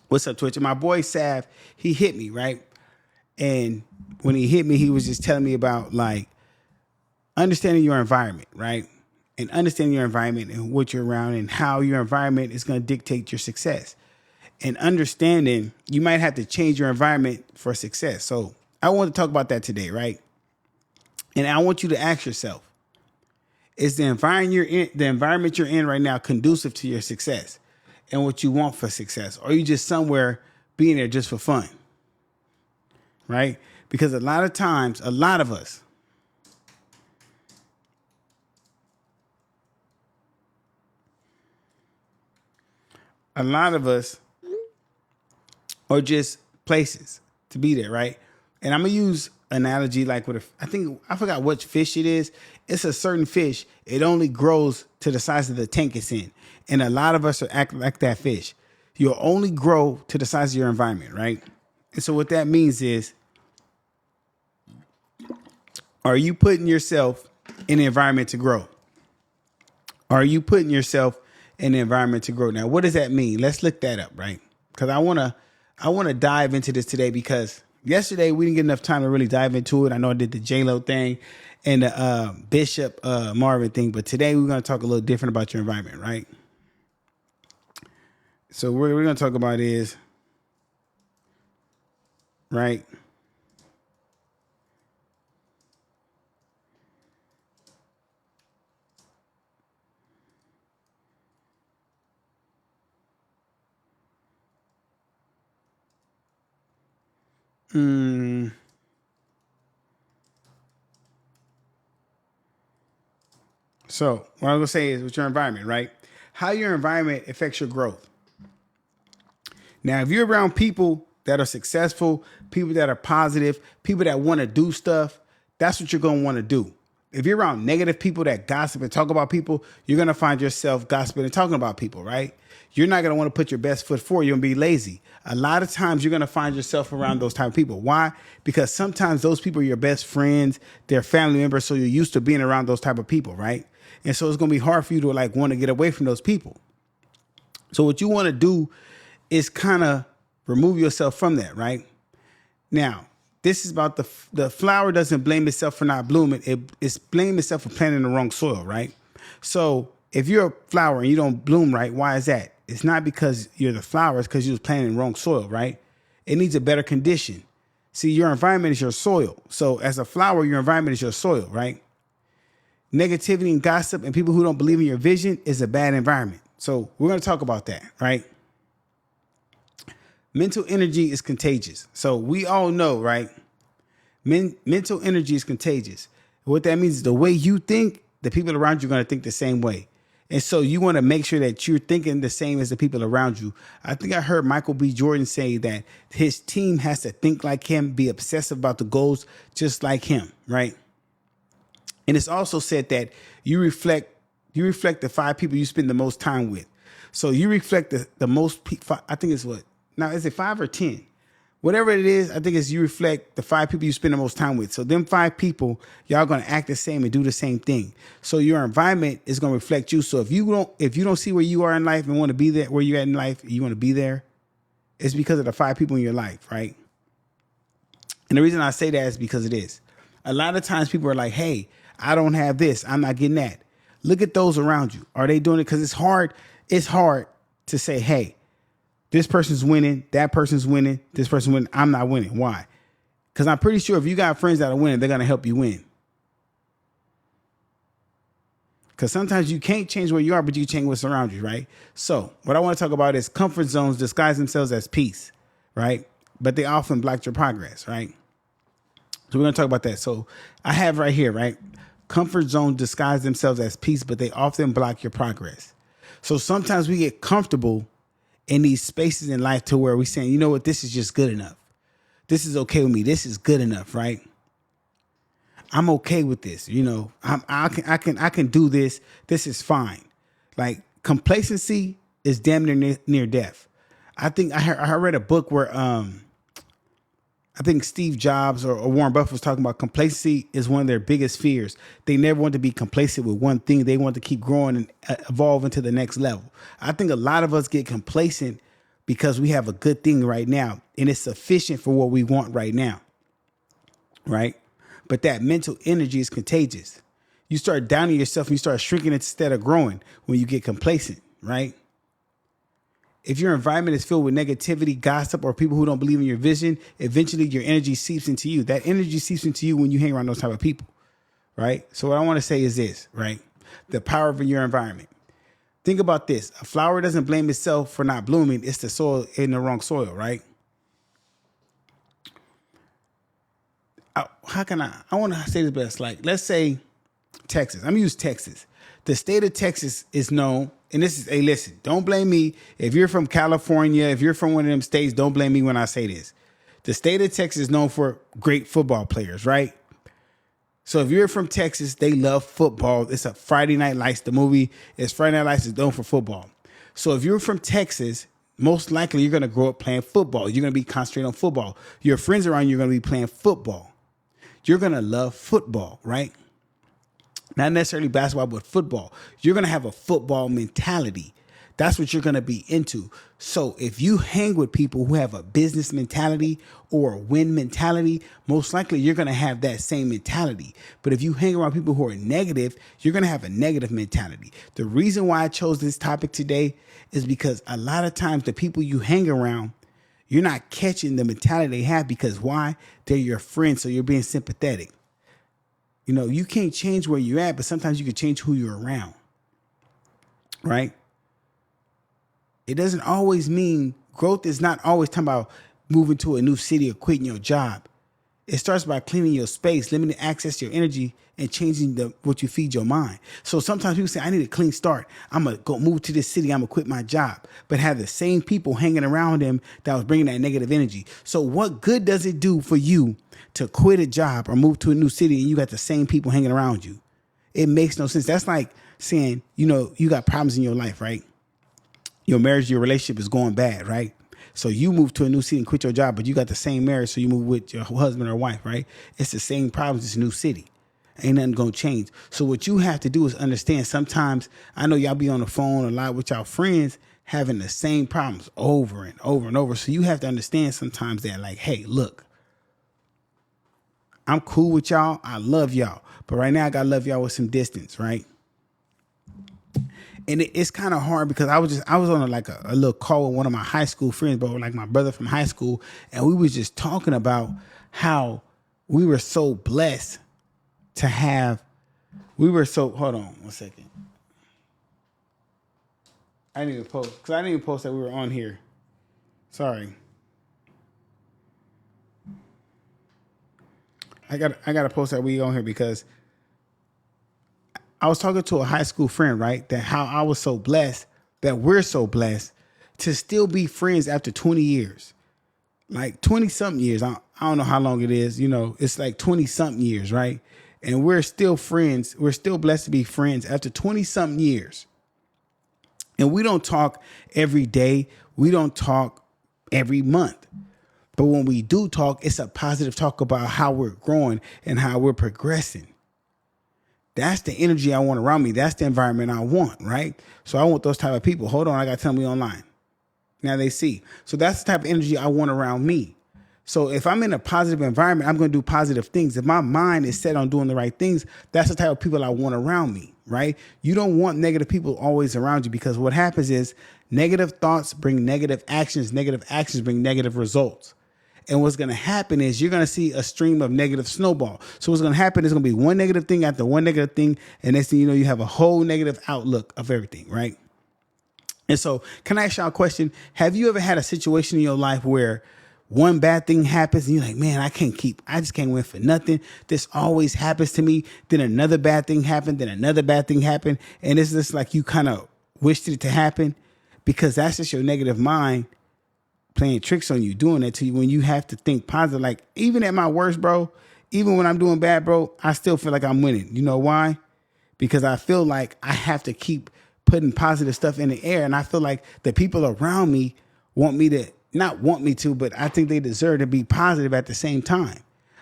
What's up, Twitch? And my boy Sav, he hit me, right? And when he hit me, he was just telling me about like understanding your environment, right? And understanding your environment and what you're around and how your environment is going to dictate your success. And understanding you might have to change your environment for success. So I want to talk about that today, right? And I want you to ask yourself, is the environment you're in right now conducive to your success and what you want for success? Or are you just somewhere being there just for fun? Right? Because a lot of times, a lot of us, are just places to be there, right? And I'm gonna use analogy like with I forgot which fish it is. It's a certain fish. It only grows to the size of the tank it's in. And a lot of us are acting like that fish. You'll only grow to the size of your environment, right? And so what that means is, are you putting yourself in the environment to grow? Are you putting yourself in the environment to grow? Now, what does that mean? Let's look that up, right? Because I wanna dive into this today because yesterday we didn't get enough time to really dive into it. I know I did the J-Lo thing and the Bishop Marvin thing, but today we're gonna talk a little different about your environment, right? So what we're gonna talk about is, right? So what I'm gonna say is with your environment, right? How your environment affects your growth. Now, if you're around people that are successful, people that are positive, people that want to do stuff, that's what you're gonna want to do. If you're around negative people that gossip and talk about people, you're gonna find yourself gossiping and talking about people, right? You're not gonna want to put your best foot forward. You're gonna be lazy. A lot of times you're gonna find yourself around those type of people. Why? Because sometimes those people are your best friends, they're family members, so you're used to being around those type of people, right? And so it's gonna be hard for you to like want to get away from those people. So what you want to do is kind of remove yourself from that, right? Now, this is about the flower doesn't blame itself for not blooming. It's blame itself for planting the wrong soil, right? So if you're a flower and you don't bloom right, why is that? It's not because you're the flower, it's because you was planting in the wrong soil, right? It needs a better condition. See, your environment is your soil. So as a flower, your environment is your soil, right? Negativity and gossip and people who don't believe in your vision is a bad environment. So we're going to talk about that, right? Mental energy is contagious. So we all know, right? Mental energy is contagious. What that means is the way you think, the people around you are going to think the same way. And so you want to make sure that you're thinking the same as the people around you. I think I heard Michael B. Jordan say that his team has to think like him, be obsessive about the goals just like him, right? And it's also said that you reflect the 5 people you spend the most time with. So you reflect the most people. I think it's what? Now, is it 5 or 10? Whatever it is, I think it's you reflect the 5 people you spend the most time with. So them 5 people, y'all gonna act the same and do the same thing. So your environment is gonna reflect you. So if you don't see where you are in life and want to be there, where you're at in life, you want to be there, it's because of the 5 people in your life, right? And the reason I say that is because it is. A lot of times people are like, hey, I don't have this, I'm not getting that. Look at those around you. Are they doing it? Because it's hard to say, hey, this person's winning, that person's winning, this person's winning, I'm not winning. Why? Because I'm pretty sure if you got friends that are winning, they're going to help you win. Because sometimes you can't change where you are, but you can change what's around you, right? So what I want to talk about is comfort zones disguise themselves as peace, right? But they often block your progress, right? So we're going to talk about that. So I have right here, right? Comfort zones disguise themselves as peace, but they often block your progress. So sometimes we get comfortable in these spaces in life to where we're saying, you know what, this is just good enough. This is okay with me. This is good enough, right? I'm okay with this. You know, I can do this. This is fine. Like complacency is damn near death. I think I read a book where I think Steve Jobs or Warren Buffett was talking about complacency is one of their biggest fears. They never want to be complacent with one thing. They want to keep growing and evolve into the next level. I think a lot of us get complacent because we have a good thing right now and it's sufficient for what we want right now, right? But that mental energy is contagious. You start downing yourself and you start shrinking instead of growing when you get complacent, right? If your environment is filled with negativity, gossip, or people who don't believe in your vision, eventually your energy seeps into you. That energy seeps into you when you hang around those type of people, right? So what I want to say is this, right? The power of your environment. Think about this. A flower doesn't blame itself for not blooming. It's the soil in the wrong soil, right? I want to say this best. Like, let's say Texas. I'm going to use Texas. The state of Texas is known, and this is, hey, listen, don't blame me. If you're from California, if you're from one of them states, don't blame me when I say this. The state of Texas is known for great football players, right? So if you're from Texas, they love football. It's a Friday Night Lights. The movie is Friday Night Lights is known for football. So if you're from Texas, most likely you're going to grow up playing football. You're going to be concentrating on football. Your friends around you are going to be playing football. You're going to love football, right? Not necessarily basketball, but football. You're going to have a football mentality. That's what you're going to be into. So if you hang with people who have a business mentality or a win mentality, most likely you're going to have that same mentality. But if you hang around people who are negative, you're going to have a negative mentality. The reason why I chose this topic today is because a lot of times the people you hang around, you're not catching the mentality they have because why? They're your friends, so you're being sympathetic. You know, you can't change where you're at, but sometimes you can change who you're around, right? It doesn't always mean growth is not always talking about moving to a new city or quitting your job. It starts by cleaning your space, limiting access to your energy, and changing what you feed your mind. So sometimes people say, I need a clean start. I'm going to go move to this city. I'm going to quit my job, but have the same people hanging around them that was bringing that negative energy. So what good does it do for you to quit a job or move to a new city and you got the same people hanging around you? It makes no sense. That's like saying, you know, you got problems in your life, right? Your marriage, your relationship is going bad, right? So you move to a new city and quit your job, but you got the same marriage, so you move with your husband or wife, right? It's the same problems, it's a new city. Ain't nothing gonna change. So what you have to do is understand sometimes, I know y'all be on the phone a lot with y'all friends having the same problems over and over and over. So you have to understand sometimes that like, hey, look, I'm cool with y'all. I love y'all. But right now I gotta love y'all with some distance, right? And it's kind of hard because I was on a little call with one of my high school friends, but like my brother from high school. And we was just talking about how we were so blessed to have, hold on one second. I didn't even post that we were on here. Sorry. I got to post that we on here because I was talking to a high school friend, right? That how I was so blessed, that we're so blessed to still be friends after 20 years. Like 20 something years. I don't know how long it is. You know, it's like 20 something years, right? And we're still friends. We're still blessed to be friends after 20 something years. And we don't talk every day. We don't talk every month. But when we do talk, it's a positive talk about how we're growing and how we're progressing. That's the energy I want around me. That's the environment I want, right? So I want those type of people. Hold on, I got to tell me online. Now they see. So that's the type of energy I want around me. So if I'm in a positive environment, I'm going to do positive things. If my mind is set on doing the right things, that's the type of people I want around me, right? You don't want negative people always around you because what happens is negative thoughts bring negative actions bring negative results. And what's going to happen is you're going to see a stream of negative snowball. So what's going to happen is going to be one negative thing after one negative thing. And next thing you know, you have a whole negative outlook of everything, right? And so can I ask y'all a question? Have you ever had a situation in your life where one bad thing happens and you're like, man, I just can't win for nothing. This always happens to me. Then another bad thing happened. Then another bad thing happened. And it's just like you kind of wished it to happen because that's just your negative mind playing tricks on you, doing that to you when you have to think positive. Like even at my worst, bro, even when I'm doing bad, bro, I still feel like I'm winning. You know why? Because I feel like I have to keep putting positive stuff in the air. And I feel like the people around me not want me to, but I think they deserve to be positive at the same time.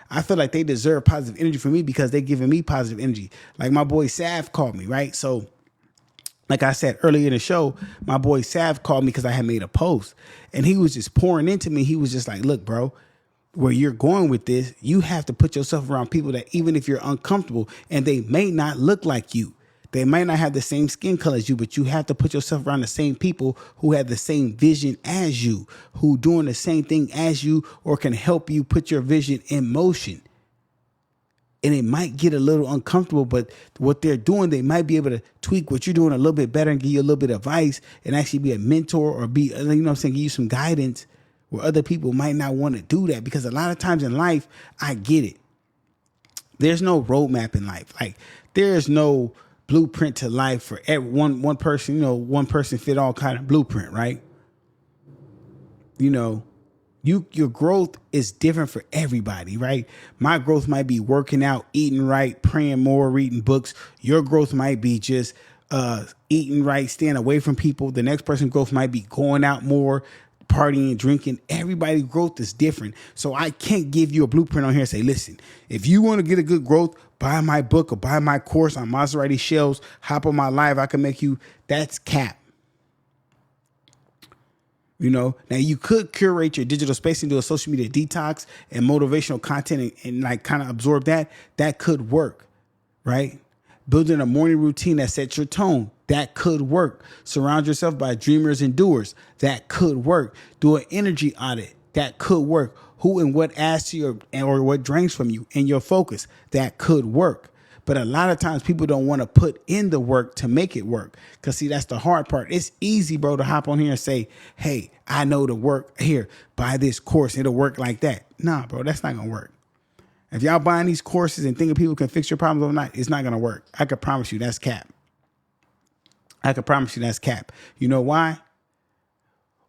I feel like they deserve positive energy from me because they're giving me positive energy. Like my boy Sav called me, right? So Like I said earlier in the show, my boy Sav called me because I had made a post, and he was just pouring into me. He was just like, look, bro, where you're going with this, you have to put yourself around people that even if you're uncomfortable and they may not look like you, they might not have the same skin color as you, but you have to put yourself around the same people who have the same vision as you, who doing the same thing as you, or can help you put your vision in motion. And it might get a little uncomfortable, but what they're doing, they might be able to tweak what you're doing a little bit better and give you a little bit of advice and actually be a mentor or be, you know what I'm saying, give you some guidance where other people might not want to do that. Because a lot of times in life, I get it. There's no roadmap in life. Like there's no blueprint to life for every one person, you know, one person fit all kind of blueprint, right? You know, your growth is different for everybody, right? My growth might be working out, eating right, praying more, reading books. Your growth might be just eating right, staying away from people. The next person's growth might be going out more, partying, drinking. Everybody's growth is different. So I can't give you a blueprint on here and say, listen, if you want to get a good growth, buy my book or buy my course on Maserati Shellz, hop on my live. I can make you. That's cap. You know, now you could curate your digital space and do a social media detox and motivational content and like kind of absorb that. That could work, right? Building a morning routine that sets your tone. That could work. Surround yourself by dreamers and doers. That could work. Do an energy audit. That could work. Who and what adds to your or what drains from you and your focus. That could work. But a lot of times people don't want to put in the work to make it work. Because, see, that's the hard part. It's easy, bro, to hop on here and say, hey, I know the work here. Buy this course. It'll work like that. Nah, bro, that's not going to work. If y'all buying these courses and thinking people can fix your problems overnight, it's not going to work. I can promise you that's cap. I can promise you that's cap. You know why?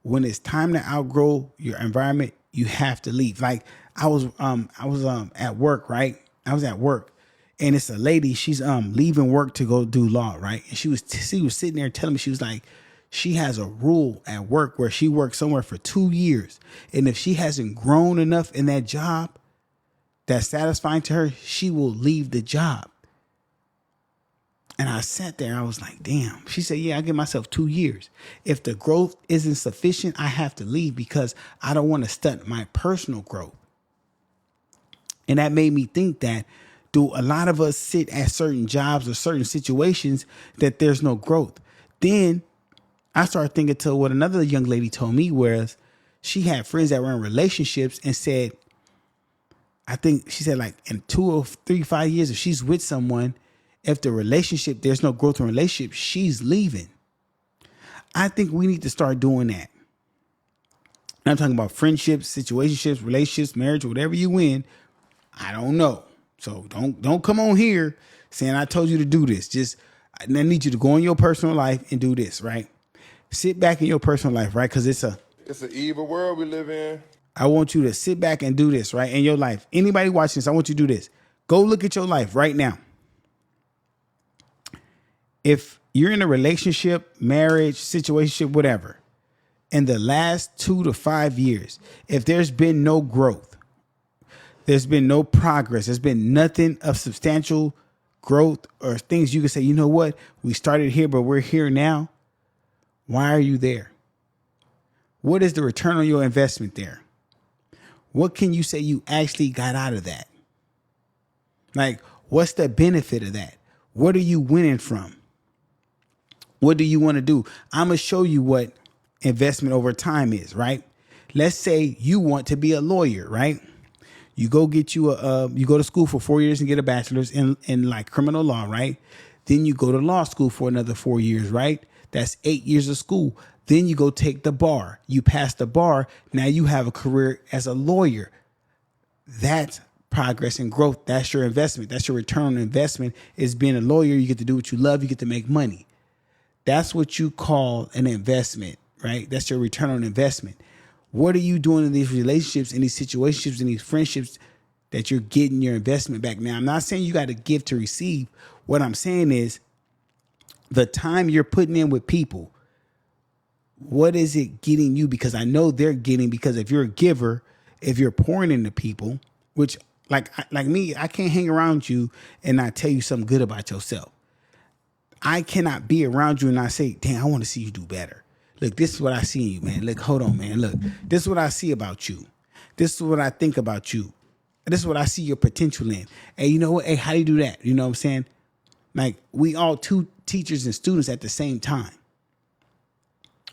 When it's time to outgrow your environment, you have to leave. Like I was at work, right? I was at work. And it's a lady, she's leaving work to go do law, right? And she was sitting there telling me, she was like, she has a rule at work where she worked somewhere for 2 years. And if she hasn't grown enough in that job that's satisfying to her, she will leave the job. And I sat there, I was like, damn. She said, yeah, I give myself 2 years. If the growth isn't sufficient, I have to leave because I don't want to stunt my personal growth. And that made me think that, do a lot of us sit at certain jobs or certain situations that there's no growth? Then I started thinking to what another young lady told me, whereas she had friends that were in relationships and said, I think she said like in 2 or 3, 5 years, if she's with someone, if the relationship, there's no growth in relationship, she's leaving. I think we need to start doing that. And I'm talking about friendships, situationships, relationships, marriage, whatever you in. I don't know. So don't come on here saying I told you to do this. Just I need you to go in your personal life and do this, right? Sit back in your personal life, right? Because it's an evil world we live in. I want you to sit back and do this, right? In your life. Anybody watching this, I want you to do this. Go look at your life right now. If you're in a relationship, marriage, situationship, whatever, in the last 2 to 5 years, if there's been no growth, there's been no progress, there's been nothing of substantial growth or things you can say, you know what? We started here, but we're here now. Why are you there? What is the return on your investment there? What can you say you actually got out of that? Like, what's the benefit of that? What are you winning from? What do you want to do? I'm going to show you what investment over time is, right? Let's say you want to be a lawyer, right? You go get you you go to school for 4 years and get a bachelor's in like criminal law, right? Then you go to law school for another 4 years, right? That's 8 years of school. Then you go take the bar. You pass the bar. Now you have a career as a lawyer. That's progress and growth. That's your investment. That's your return on investment is being a lawyer. You get to do what you love. You get to make money. That's what you call an investment, right? That's your return on investment. What are you doing in these relationships, in these situationships, in these friendships that you're getting your investment back? Now, I'm not saying you got to give to receive. What I'm saying is the time you're putting in with people, what is it getting you? Because I know they're getting, because if you're a giver, if you're pouring into people, which like me, I can't hang around you and not tell you something good about yourself. I cannot be around you and I say, damn, I want to see you do better. Look, this is what I see in you, man. Look, hold on, man. Look, this is what I see about you. This is what I think about you. This is what I see your potential in. Hey, you know what? Hey, how do you do that? You know what I'm saying? Like, we all two teachers and students at the same time,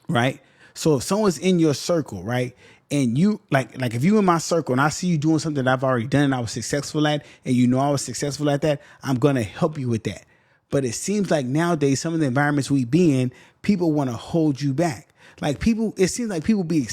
right? So if someone's in your circle, right, and you like if you in my circle and I see you doing something that I've already done and I was successful at, and you know I was successful at that, I'm gonna help you with that. But it seems like nowadays, some of the environments we be in, people want to hold you back. Like people, it seems like people be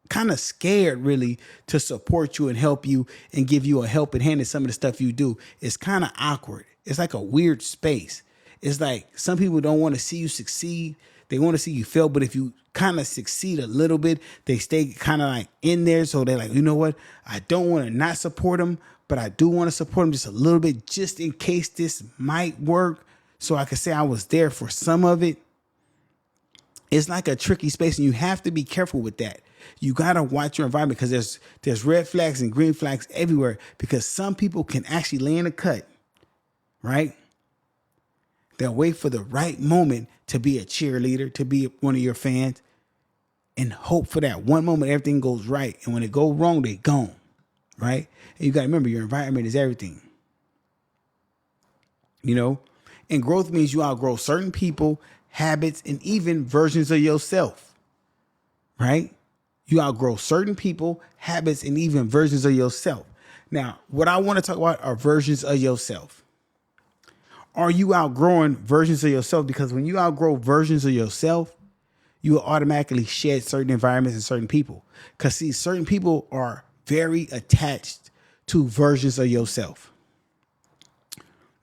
kind of scared really to support you and help you and give you a helping hand in some of the stuff you do. It's kind of awkward. It's like a weird space. It's like some people don't want to see you succeed. They want to see you fail. But if you kind of succeed a little bit, they stay kind of like in there. So they're like, you know what? I don't want to not support them, but I do want to support them just a little bit, just in case this might work. So I could say I was there for some of it. It's like a tricky space, and you have to be careful with that. You got to watch your environment because there's red flags and green flags everywhere, because some people can actually lay in a cut, right? They'll wait for the right moment to be a cheerleader, to be one of your fans, and hope for that one moment everything goes right. And when it goes wrong, they gone, right? And you got to remember, your environment is everything, you know? And growth means you outgrow certain people, habits, and even versions of yourself, right? You outgrow certain people, habits, and even versions of yourself. Now, what I want to talk about are versions of yourself. Are you outgrowing versions of yourself? Because when you outgrow versions of yourself, you will automatically shed certain environments and certain people. Because see, certain people are very attached to versions of yourself.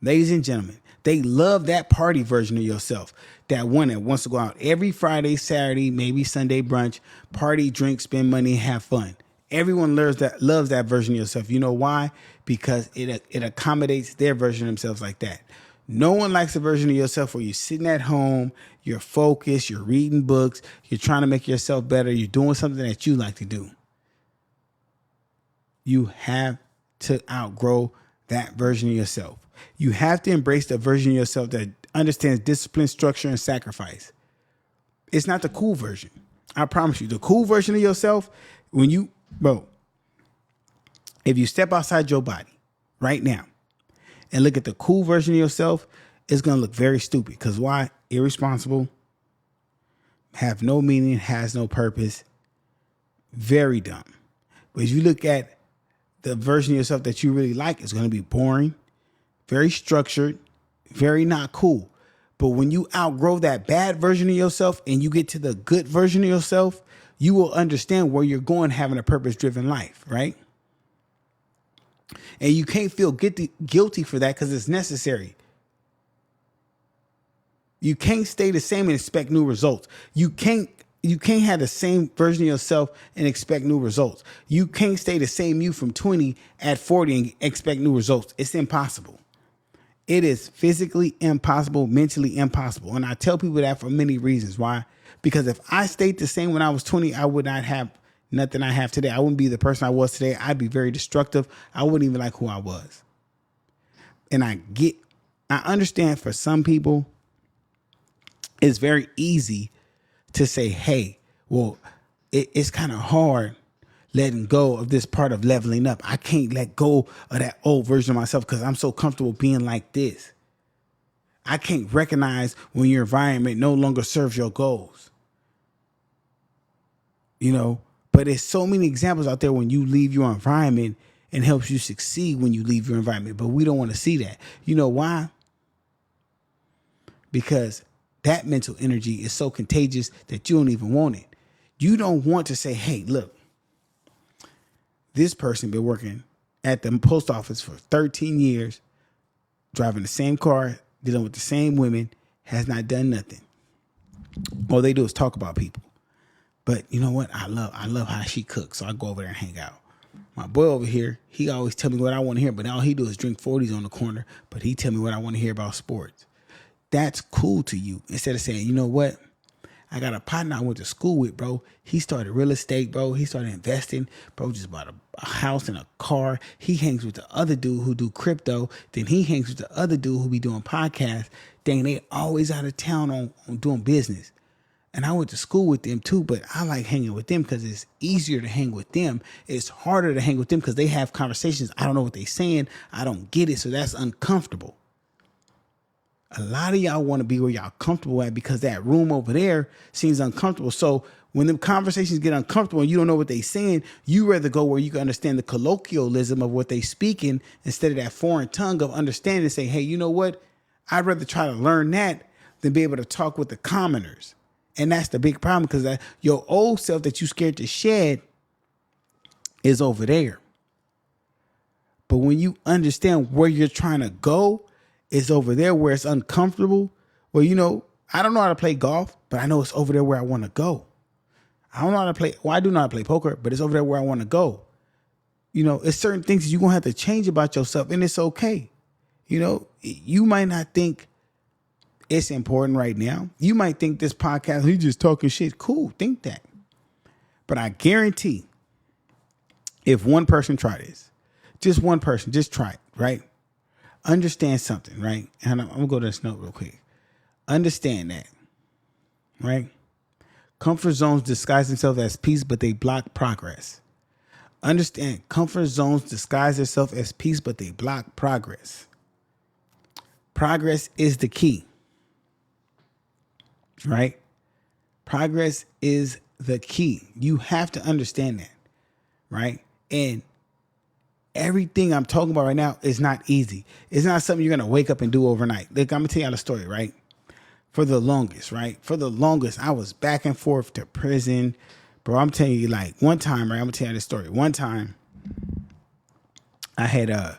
Ladies and gentlemen, they love that party version of yourself. That one that wants to go out every Friday, Saturday, maybe Sunday brunch, party, drink, spend money, have fun. Everyone loves that version of yourself. You know why? Because it accommodates their version of themselves like that. No one likes a version of yourself where you're sitting at home, you're focused, you're reading books, you're trying to make yourself better, you're doing something that you like to do. You have to outgrow that version of yourself. You have to embrace the version of yourself that understands discipline, structure, and sacrifice. It's not the cool version. I promise you. The cool version of yourself, if you step outside your body right now and look at the cool version of yourself, it's going to look very stupid. Because why? Irresponsible, have no meaning, has no purpose, very dumb. But if you look at the version of yourself that you really like, it's going to be boring, very structured, very not cool. But when you outgrow that bad version of yourself and you get to the good version of yourself, you will understand where you're going, having a purpose-driven life, right? And you can't feel guilty for that because it's necessary. You can't stay the same and expect new results. You can't have the same version of yourself and expect new results. You can't stay the same you from 20 at 40 and expect new results. It's impossible. It is physically impossible, mentally impossible. And I tell people that for many reasons. Why? Because if I stayed the same when I was 20, I would not have nothing I have today. I wouldn't be the person I was today. I'd be very destructive. I wouldn't even like who I was. And I understand for some people, it's very easy to say, hey, well, it's kind of hard letting go of this part of leveling up. I can't let go of that old version of myself because I'm so comfortable being like this. I can't recognize when your environment no longer serves your goals. You know, but there's so many examples out there when you leave your environment and helps you succeed when you leave your environment. But we don't want to see that. You know why? Because that mental energy is so contagious that you don't even want it. You don't want to say, hey, look, this person been working at the post office for 13 years, driving the same car, dealing with the same women, has not done nothing. All they do is talk about people. But you know what? I love how she cooks, so I go over there and hang out. My boy over here, he always tell me what I want to hear, but all he do is drink 40s on the corner, but he tell me what I want to hear about sports. That's cool to you. Instead of saying, you know what? I got a partner I went to school with, bro. He started real estate, bro. He started investing, bro. Just bought a house and a car. He hangs with the other dude who do crypto. Then he hangs with the other dude who be doing podcasts. Dang, they always out of town on doing business. And I went to school with them too, but I like hanging with them because it's easier to hang with them. It's harder to hang with them because they have conversations. I don't know what they're saying. I don't get it. So that's uncomfortable. A lot of y'all want to be where y'all comfortable at because that room over there seems uncomfortable. So when the conversations get uncomfortable and you don't know what they're saying, you rather go where you can understand the colloquialism of what they speaking instead of that foreign tongue of understanding and say, hey, you know what? I'd rather try to learn that than be able to talk with the commoners. And that's the big problem because your old self that you scared to shed is over there. But when you understand where you're trying to go, it's over there where it's uncomfortable. Well, you know, I don't know how to play golf, but I know it's over there where I want to go. I don't know how to play. Well, I do know how to play poker, but it's over there where I want to go. You know, it's certain things that you're going to have to change about yourself, and it's okay. You know, you might not think it's important right now. You might think this podcast, he's just talking shit. Cool, think that. But I guarantee if one person try this, just one person, just try it, right? Understand something, right? And I'm going to go to this note real quick. Understand that, right? Comfort zones disguise themselves as peace, but they block progress. Understand, comfort zones disguise themselves as peace, but they block progress. Progress is the key, right? Progress is the key. You have to understand that, right? And everything I'm talking about right now is not easy. It's not something you're going to wake up and do overnight. Look, I'm going to tell y'all the story, right? For the longest, I was back and forth to prison. Bro, I'm telling you, like, one time, right? I'm going to tell you this story. One time, I had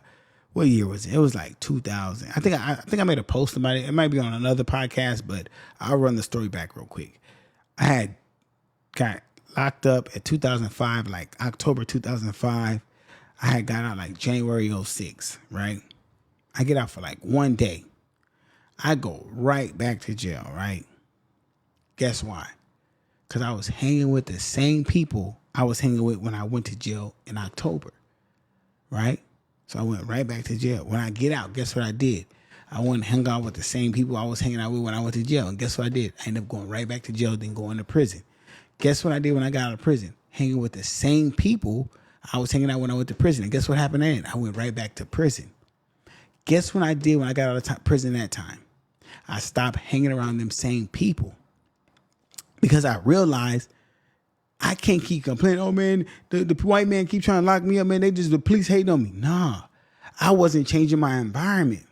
what year was it? It was like 2000. I think I made a post about it. It might be on another podcast, but I'll run the story back real quick. I had got locked up at 2005, like October 2005. I had got out like January 06, right? I get out for like one day. I go right back to jail, right? Guess why? Because I was hanging with the same people I was hanging with when I went to jail in October, right? So I went right back to jail. When I get out, guess what I did? I went and hung out with the same people I was hanging out with when I went to jail. And guess what I did? I ended up going right back to jail, then going to prison. Guess what I did when I got out of prison? Hanging with the same people I was hanging out when I went to prison. And guess what happened then? I went right back to prison. Guess what I did when I got out of prison that time? I stopped hanging around them same people because I realized I can't keep complaining. Oh, man, the white man keep trying to lock me up, man. The police hating on me. Nah, I wasn't changing my environment.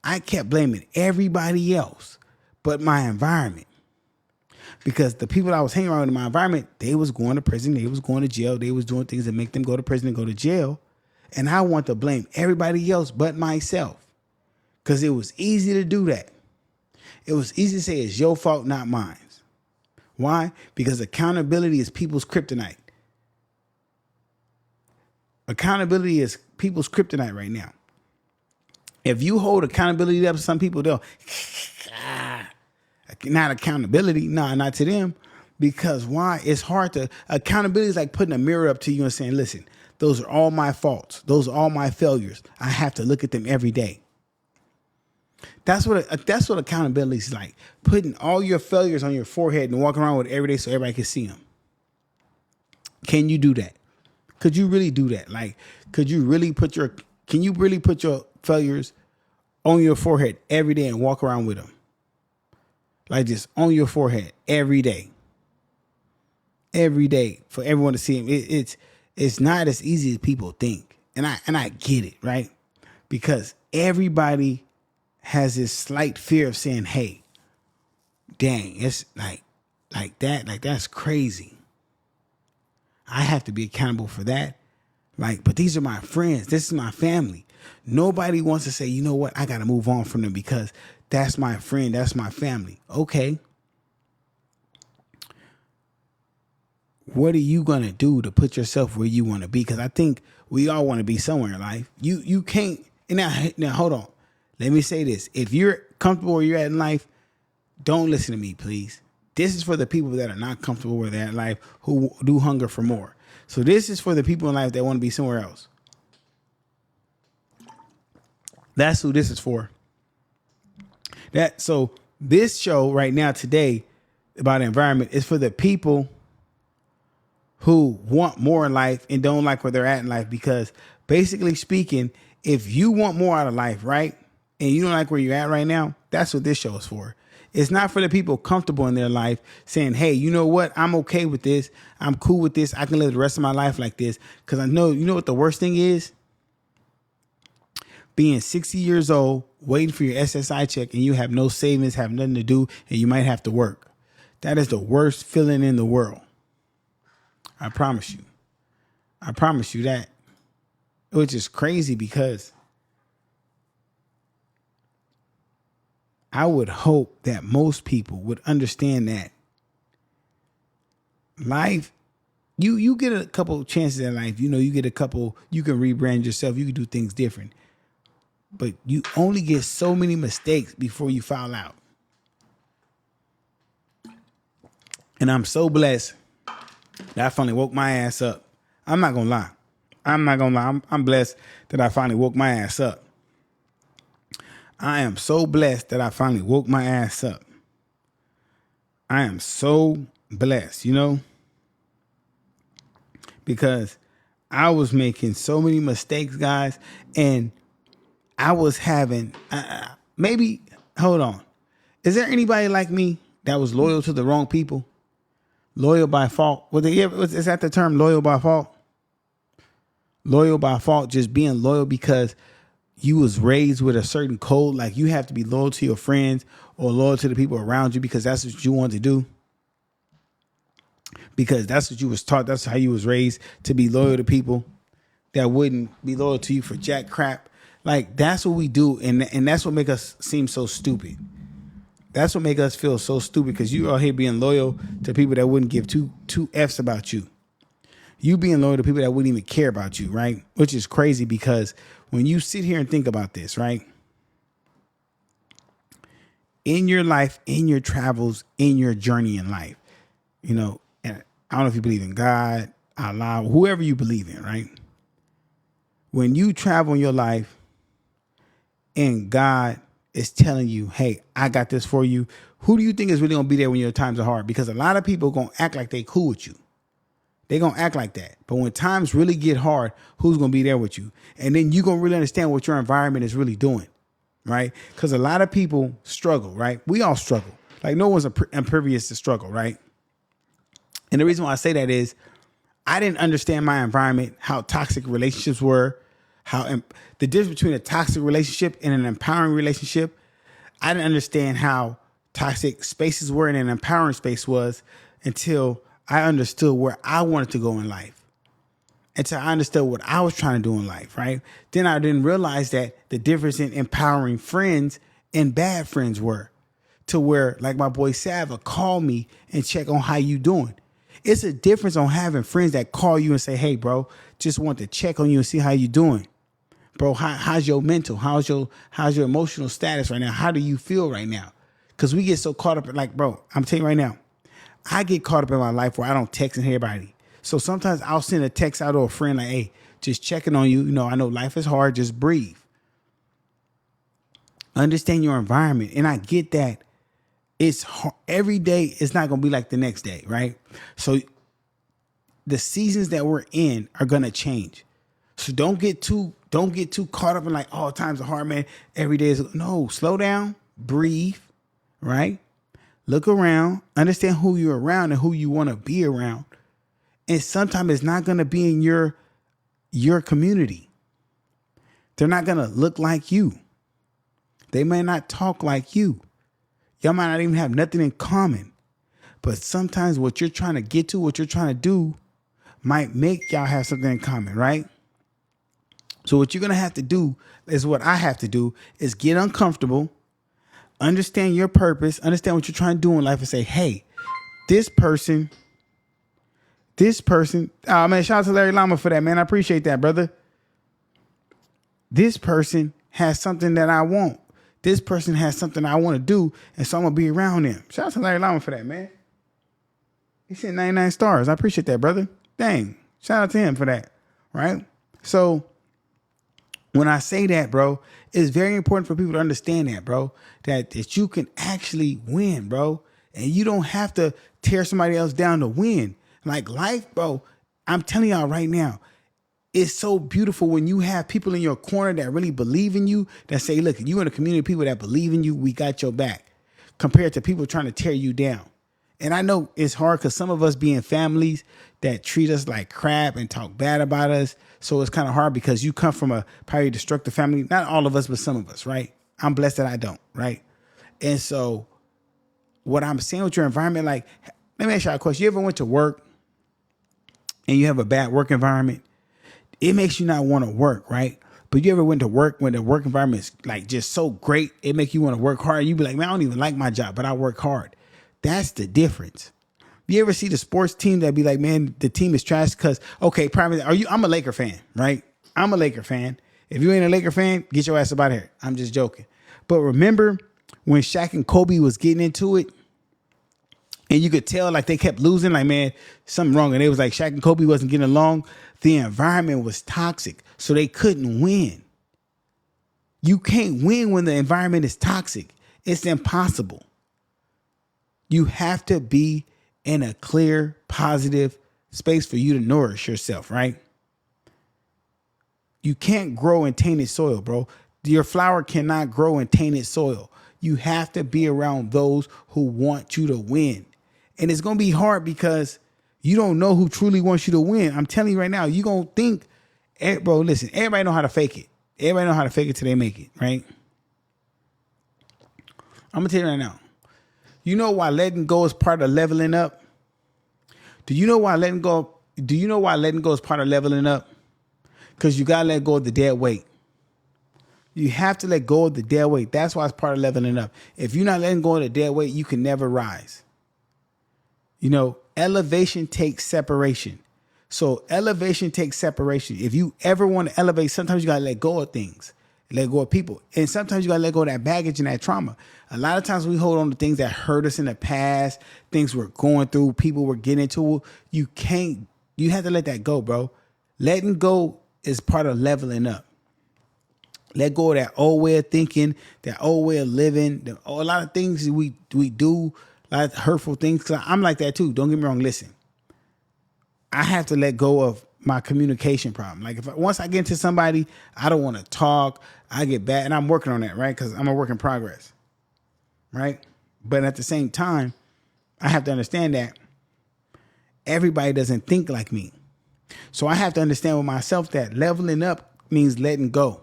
I kept blaming everybody else but my environment. Because the people I was hanging around in my environment, they was going to prison, they was going to jail, they was doing things that make them go to prison and go to jail. And I want to blame everybody else but myself. Because it was easy to do that. It was easy to say it's your fault, not mine. Why? Because accountability is people's kryptonite. Accountability is people's kryptonite right now. If you hold accountability up to some people, they'll, not accountability. Nah, not to them. Because why? It's hard to, accountability is like putting a mirror up to you and saying, listen, those are all my faults. Those are all my failures. I have to look at them every day. That's what accountability is like. Putting all your failures on your forehead and walking around with it every day so everybody can see them. Can you do that? Could you really do that? Like, can you really put your failures on your forehead every day and walk around with them? Like just on your forehead every day. Every day for everyone to see them. It's not as easy as people think. And I get it, right? Because everybody has this slight fear of saying, hey, dang, it's like that's crazy. I have to be accountable for that. Like, but these are my friends. This is my family. Nobody wants to say, you know what? I got to move on from them because that's my friend. That's my family. Okay. What are you going to do to put yourself where you want to be? Because I think we all want to be somewhere in life. You can't. Now, hold on. Let me say this. If you're comfortable where you're at in life, don't listen to me, please. This is for the people that are not comfortable with that life, who do hunger for more. So this is for the people in life that want to be somewhere else. That's who this is for. So this show right now today about environment is for the people who want more in life and don't like where they're at in life. Because basically speaking, if you want more out of life, right, and you don't like where you're at right now, that's what this show is for. It's not for the people comfortable in their life saying, hey, you know what? I'm okay with this. I'm cool with this. I can live the rest of my life like this. Because I know, you know what the worst thing is? Being 60 years old, waiting for your SSI check, and you have no savings, have nothing to do, and you might have to work. That is the worst feeling in the world. I promise you. I promise you that. Which is crazy because I would hope that most people would understand that life, you get a couple chances in life. You know, you get a couple, you can rebrand yourself. You can do things different. But you only get so many mistakes before you foul out. And I'm so blessed that I finally woke my ass up. I'm not going to lie. I'm blessed that I finally woke my ass up. I am so blessed that I finally woke my ass up. I am so blessed, you know, because I was making so many mistakes, guys, and I was having maybe, hold on. Is there anybody like me that was loyal to the wrong people? Loyal by fault? Is that the term, loyal by fault? Loyal by fault, just being loyal because you was raised with a certain code, like you have to be loyal to your friends or loyal to the people around you because that's what you want to do. Because that's what you was taught. That's how you was raised, to be loyal to people that wouldn't be loyal to you for jack crap. Like, that's what we do, and that's what make us seem so stupid. That's what make us feel so stupid, because you out here being loyal to people that wouldn't give two F's about you. You being loyal to people that wouldn't even care about you, right? Which is crazy, because when you sit here and think about this, right? In your life, in your travels, in your journey in life, you know, and I don't know if you believe in God, Allah, whoever you believe in, right? When you travel in your life and God is telling you, hey, I got this for you, who do you think is really going to be there when your times are hard? Because a lot of people are going to act like they cool with you. They're going to act like that. But when times really get hard, who's going to be there with you? And then you're going to really understand what your environment is really doing, right? Because a lot of people struggle, right? We all struggle. Like, no one's impervious to struggle, right? And the reason why I say that is I didn't understand my environment, how toxic relationships were, how the difference between a toxic relationship and an empowering relationship. I didn't understand how toxic spaces were and an empowering space was until I understood where I wanted to go in life. Until I understood what I was trying to do in life, right? Then I didn't realize that the difference in empowering friends and bad friends were, to where, like my boy Sav would call me and check on how you doing. It's a difference on having friends that call you and say, hey, bro, just want to check on you and see how you doing. Bro, how's your mental? How's your emotional status right now? How do you feel right now? Because we get so caught up in, like, bro, I'm telling you right now, I get caught up in my life where I don't text everybody. So sometimes I'll send a text out to a friend like, hey, just checking on you. You know, I know life is hard. Just breathe. Understand your environment. And I get that it's hard. Every day is not going to be like the next day, right? So the seasons that we're in are going to change. So don't get too caught up in like, oh, times are hard, man. Every day is, no, slow down, breathe, right? Look around, understand who you're around and who you want to be around. And sometimes it's not going to be in your community. They're not going to look like you. They may not talk like you. Y'all might not even have nothing in common. But sometimes what you're trying to get to, what you're trying to do, might make y'all have something in common, right? So what you're going to have to do is what I have to do is get uncomfortable, understand your purpose, understand what you're trying to do in life, and say, hey, this person, oh man, shout out to Larry Lama for that, man. I appreciate that, brother. This person has something that I want. This person has something I want to do, and so I'm going to be around them. Shout out to Larry Lama for that, man. He sent 99 stars. I appreciate that, brother. Dang. Shout out to him for that. Right? So when I say that, bro, it's very important for people to understand that, bro, that you can actually win, bro. And you don't have to tear somebody else down to win. Like life, bro, I'm telling y'all right now, it's so beautiful when you have people in your corner that really believe in you, that say, look, you in a community of people that believe in you, we got your back, compared to people trying to tear you down. And I know it's hard because some of us be in families that treat us like crap and talk bad about us. So it's kind of hard because you come from a probably destructive family. Not all of us, but some of us, right? I'm blessed that I don't, right? And so what I'm saying with your environment, like, let me ask you a question. You ever went to work and you have a bad work environment? It makes you not want to work, right? But you ever went to work when the work environment is like just so great, it make you want to work hard. You be like, man, I don't even like my job, but I work hard. That's the difference. You ever see the sports team that be like, man, the team is trash because, okay, probably, I'm a Laker fan, right? I'm a Laker fan. If you ain't a Laker fan, get your ass up out of here. I'm just joking. But remember when Shaq and Kobe was getting into it, and you could tell like they kept losing, like, man, something wrong. And it was like Shaq and Kobe wasn't getting along. The environment was toxic, so they couldn't win. You can't win when the environment is toxic. It's impossible. You have to be in a clear, positive space for you to nourish yourself, right? You can't grow in tainted soil, bro. Your flower cannot grow in tainted soil. You have to be around those who want you to win. And it's going to be hard because you don't know who truly wants you to win. I'm telling you right now, you're going to think, bro, listen, everybody know how to fake it. Everybody know how to fake it till they make it, right? I'm going to tell you right now. You know why letting go is part of leveling up? Do you know why letting go is part of leveling up? Because you got to let go of the dead weight. You have to let go of the dead weight. That's why it's part of leveling up. If you're not letting go of the dead weight, you can never rise. You know, elevation takes separation. So elevation takes separation. If you ever want to elevate, sometimes you got to let go of things, let go of people. And sometimes you got to let go of that baggage and that trauma. A lot of times we hold on to things that hurt us in the past, things we're going through, people we're getting into. You have to let that go, bro. Letting go is part of leveling up. Let go of that old way of thinking, that old way of living, a lot of things we do, a lot of hurtful things. Cause I'm like that too. Don't get me wrong. Listen, I have to let go of my communication problem. Like once I get into somebody, I don't want to talk. I get bad, and I'm working on that, right? Because I'm a work in progress, right? But at the same time, I have to understand that everybody doesn't think like me. So I have to understand with myself that leveling up means letting go.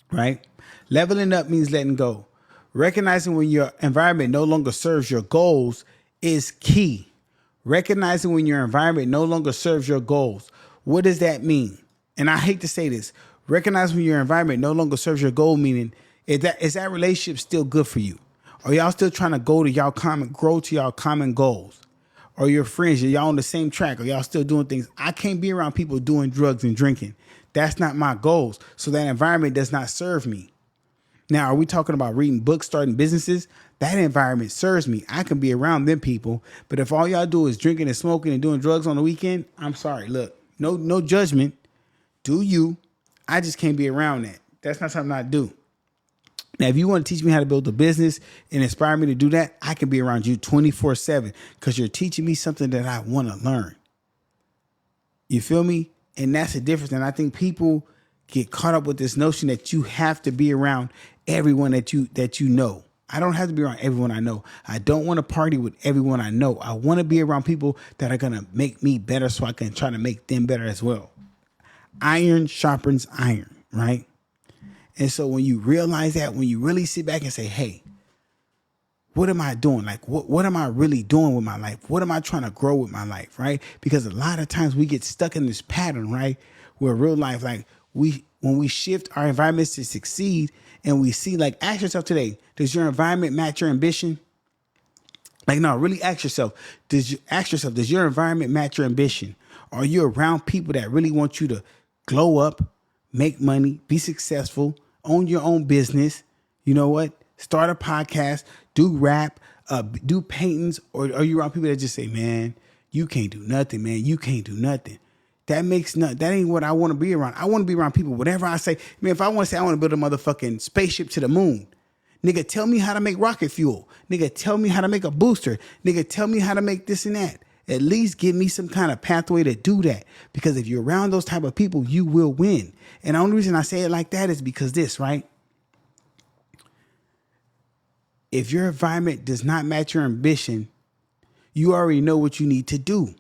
Right? Leveling up means letting go. Recognizing when your environment no longer serves your goals is key. Recognizing when your environment no longer serves your goals. What does that mean? And I hate to say this. Recognize when your environment no longer serves your goal, meaning is that relationship still good for you? Are y'all still trying to grow to y'all common goals? Or your friends, are y'all on the same track? Are y'all still doing things? I can't be around people doing drugs and drinking. That's not my goals. So that environment does not serve me. Now, are we talking about reading books, starting businesses? That environment serves me. I can be around them people. But if all y'all do is drinking and smoking and doing drugs on the weekend, I'm sorry. Look, no judgment. Do you? I just can't be around that. That's not something I do. Now, if you want to teach me how to build a business and inspire me to do that, I can be around you 24/7 because you're teaching me something that I want to learn. You feel me? And that's the difference. And I think people get caught up with this notion that you have to be around everyone that you know. I don't have to be around everyone I know. I don't want to party with everyone I know. I want to be around people that are going to make me better so I can try to make them better as well. Iron sharpens iron, right? And so when you realize that, when you really sit back and say, hey, what am I doing? Like, what am I really doing with my life? What am I trying to grow with my life, right? Because a lot of times we get stuck in this pattern, right? Where real life, like when we shift our environments to succeed and we see, like, ask yourself today, does your environment match your ambition? Like, no, really ask yourself, does your environment match your ambition? Are you around people that really want you to glow up, make money, be successful, own your own business? You know what? Start a podcast, do rap, do paintings, or are you around people that just say, man, you can't do nothing, man, you can't do nothing? That ain't what I want to be around. I want to be around people. Whatever I say, man, if I want to say I want to build a motherfucking spaceship to the moon, nigga, tell me how to make rocket fuel. Nigga, tell me how to make a booster. Nigga, tell me how to make this and that. At least give me some kind of pathway to do that. Because if you're around those type of people, you will win. And the only reason I say it like that is because this, right? If your environment does not match your ambition, you already know what you need to do.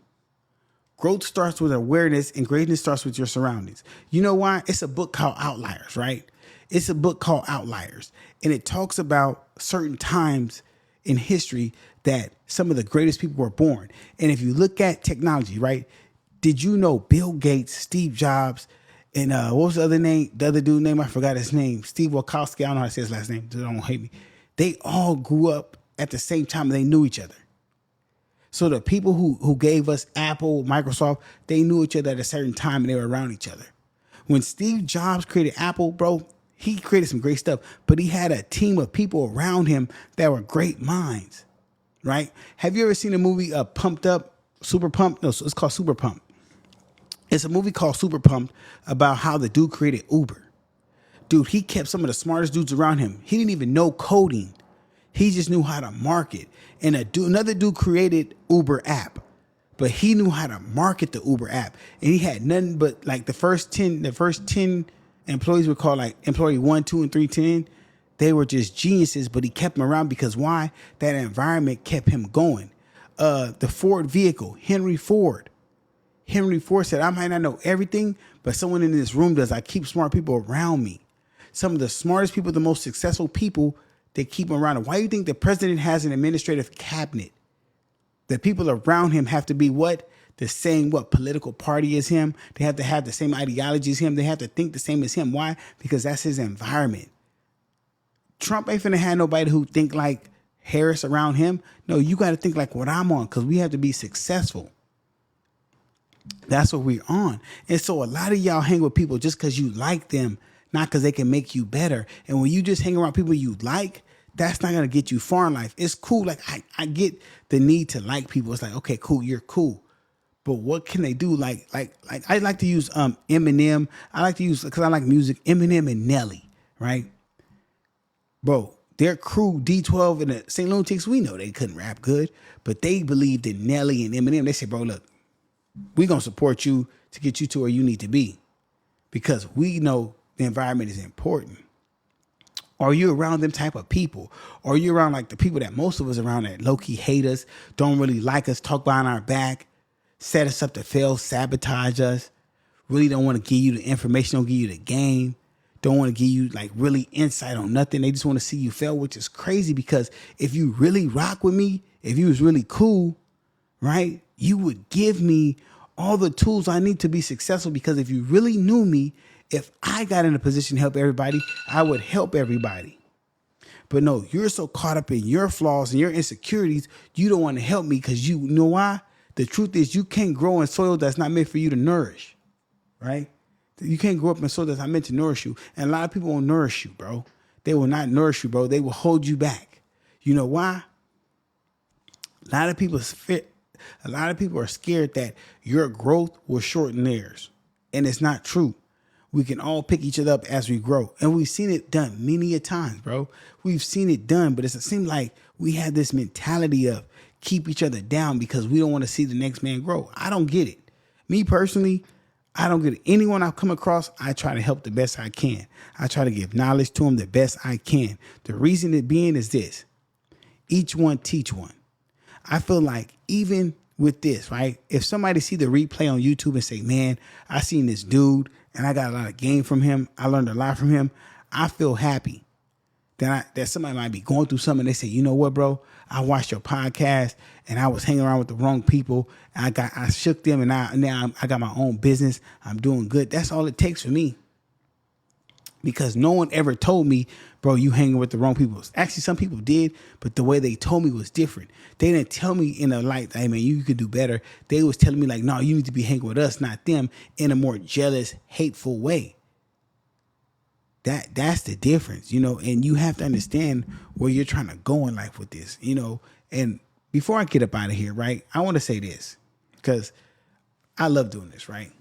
Growth starts with awareness, and greatness starts with your surroundings. You know why? It's a book called Outliers, right? It's a book called Outliers. And it talks about certain times in history that some of the greatest people were born. And if you look at technology, right? Did you know Bill Gates, Steve Jobs, and what was the other name? The other dude's name, I forgot his name. Steve Wachowski, I don't know how to say his last name. Don't hate me. They all grew up at the same time and they knew each other. So the people who gave us Apple, Microsoft, they knew each other at a certain time and they were around each other. When Steve Jobs created Apple, bro, he created some great stuff, but he had a team of people around him that were great minds, right? Have you ever seen a movie Pumped Up, Super Pumped? No, it's called Super Pumped. It's a movie called Super Pumped about how the dude created Uber. Dude, he kept some of the smartest dudes around him. He didn't even know coding. He just knew how to market. And another dude created Uber app, but he knew how to market the Uber app. And he had nothing but like the first 10 employees were called like employee 1, 2, and 3, 10. They were just geniuses, but he kept them around because why? That environment kept him going. The Ford vehicle, Henry Ford said, I might not know everything, but someone in this room does. I keep smart people around me. Some of the smartest people, the most successful people, they keep him around. Why do you think the president has an administrative cabinet? The people around him have to be what? The same political party as him. They have to have the same ideology as him. They have to think the same as him. Why? Because that's his environment. Trump ain't finna have nobody who think like Harris around him. No, you got to think like what I'm on because we have to be successful. That's what we're on. And so a lot of y'all hang with people just because you like them, not because they can make you better. And when you just hang around people you like, that's not going to get you far in life. It's cool. Like I get the need to like people. It's like, okay, cool. You're cool. But what can they do? Like I like to use Eminem. I like to use, because I like music, Eminem and Nelly, right? Bro, their crew, D12 and the St. Lunatics, we know they couldn't rap good, but they believed in Nelly and Eminem. They said, bro, look, we're going to support you to get you to where you need to be because we know the environment is important. Are you around them type of people? Or are you around like the people that most of us around that low-key hate us, don't really like us, talk behind our back, set us up to fail, sabotage us, really don't want to give you the information, don't give you the game, don't want to give you like really insight on nothing. They just want to see you fail, which is crazy because if you really rock with me, if you was really cool, right, you would give me all the tools I need to be successful because if you really knew me, if I got in a position to help everybody, I would help everybody. But no, you're so caught up in your flaws and your insecurities, you don't want to help me because you know why? The truth is you can't grow in soil that's not meant for you to nourish, right? You can't grow up in soil that's not meant to nourish you. And a lot of people won't nourish you, bro. They will not nourish you, bro. They will hold you back. You know why? A lot of people are scared that your growth will shorten theirs. And it's not true. We can all pick each other up as we grow. And we've seen it done many a times, bro. We've seen it done, but it seems like we have this mentality of keep each other down because we don't want to see the next man grow. I don't get it. Me personally, I don't get it. Anyone I come across, I try to help the best I can. I try to give knowledge to them the best I can. The reason it being is this. Each one teach one. I feel like even with this, right? If somebody see the replay on YouTube and say, man, I seen this dude and I got a lot of gain from him, I learned a lot from him, I feel happy that somebody might be going through something and they say, you know what, bro? I watched your podcast and I was hanging around with the wrong people. I shook them and now I got my own business. I'm doing good. That's all it takes for me. Because no one ever told me, bro, you hanging with the wrong people. Actually, some people did, but the way they told me was different. They didn't tell me in a light, hey, man, you could do better. They was telling me like, no, you need to be hanging with us, not them, in a more jealous, hateful way. That's the difference, you know, and you have to understand where you're trying to go in life with this, you know. And before I get up out of here, right, I want to say this because I love doing this, right?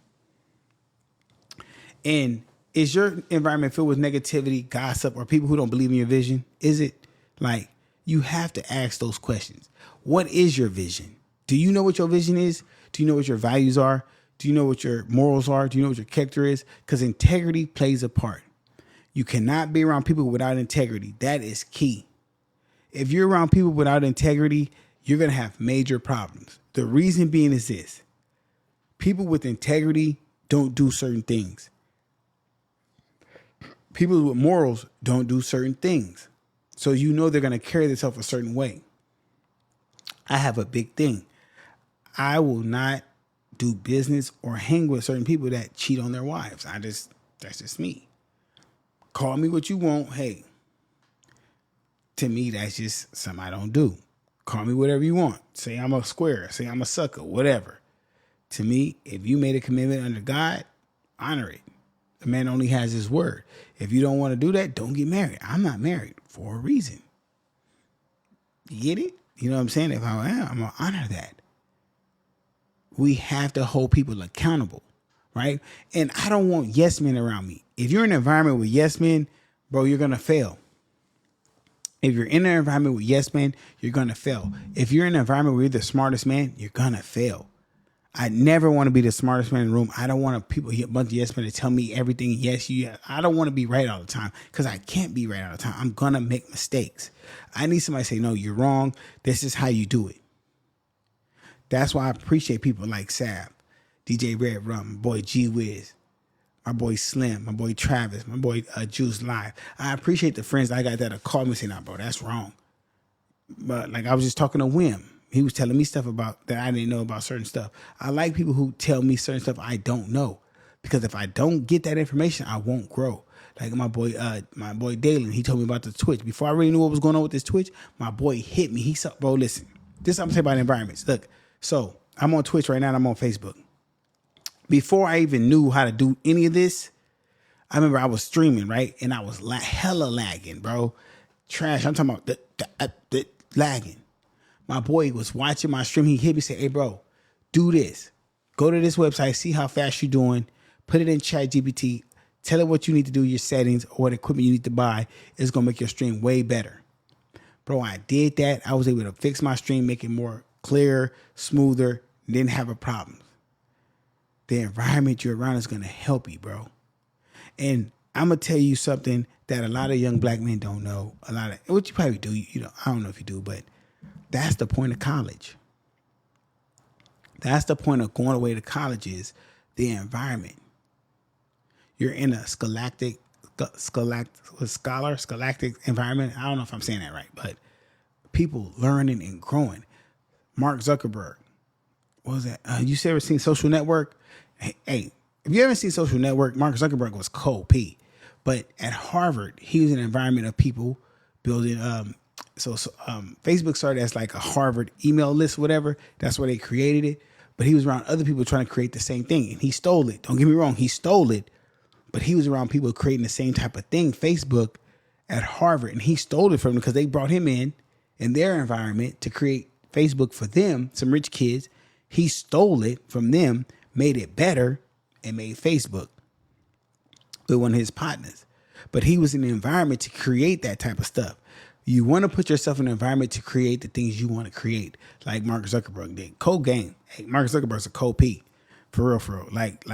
And is your environment filled with negativity, gossip, or people who don't believe in your vision? Is it? Like, you have to ask those questions. What is your vision? Do you know what your vision is? Do you know what your values are? Do you know what your morals are? Do you know what your character is? Because integrity plays a part. You cannot be around people without integrity. That is key. If you're around people without integrity, you're going to have major problems. The reason being is this. People with integrity don't do certain things. People with morals don't do certain things. So you know they're going to carry themselves a certain way. I have a big thing. I will not do business or hang with certain people that cheat on their wives. That's just me. Call me what you want. Hey, to me, that's just something I don't do. Call me whatever you want. Say I'm a square. Say I'm a sucker. Whatever. To me, if you made a commitment under God, honor it. The man only has his word. If you don't want to do that, don't get married. I'm not married for a reason. You get it? You know what I'm saying? If I am, I'm going to honor that. We have to hold people accountable, right? And I don't want yes men around me. If you're in an environment with yes men, bro, you're going to fail. If you're in an environment with yes men, you're going to fail. If you're in an environment where you're the smartest man, you're going to fail. I never want to be the smartest man in the room. I don't want a bunch of yes men to tell me everything. Yes, you. I don't want to be right all the time because I can't be right all the time. I'm going to make mistakes. I need somebody to say, no, you're wrong. This is how you do it. That's why I appreciate people like Sav, DJ Red Rum, my boy G Wiz, my boy Slim, my boy Travis, my boy Juice Live. I appreciate the friends I got that'll call me and say, nah, bro, that's wrong. But like I was just talking to Wim. He was telling me stuff about that I didn't know about certain stuff. I like people who tell me certain stuff I don't know. Because if I don't get that information, I won't grow. Like my boy Dalen, he told me about the Twitch. Before I really knew what was going on with this Twitch, my boy hit me. He said, bro, listen, this is what I'm saying about environments. Look, so I'm on Twitch right now and I'm on Facebook. Before I even knew how to do any of this, I remember I was streaming, right? And I was hella lagging, bro. Trash. I'm talking about the lagging. My boy was watching my stream. He hit me and said, hey, bro, do this. Go to this website, see how fast you're doing. Put it in ChatGPT. Tell it what you need to do, your settings, or what equipment you need to buy. It's going to make your stream way better. Bro, I did that. I was able to fix my stream, make it more clear, smoother, didn't have a problem. The environment you're around is going to help you, bro. And I'm going to tell you something that a lot of young black men don't know. What you probably do, you know, I don't know if you do, but that's the point of college. That's the point of going away to college is the environment. You're in a scholastic environment. I don't know if I'm saying that right, but people learning and growing. Mark Zuckerberg. What was that? You ever seen Social Network? Hey, if you haven't seen Social Network, Mark Zuckerberg was cold P. But at Harvard, he was in an environment of people building. Facebook started as like a Harvard email list, whatever. That's why they created it. But he was around other people trying to create the same thing. And he stole it. Don't get me wrong. He stole it. But he was around people creating the same type of thing, Facebook, at Harvard. And he stole it from them because they brought him in their environment to create Facebook for them, some rich kids. He stole it from them, made it better, and made Facebook with one of his partners. But he was in the environment to create that type of stuff. You want to put yourself in an environment to create the things you want to create, like Mark Zuckerberg did. Cold game. Hey, Mark Zuckerberg's a cold P. For real. Like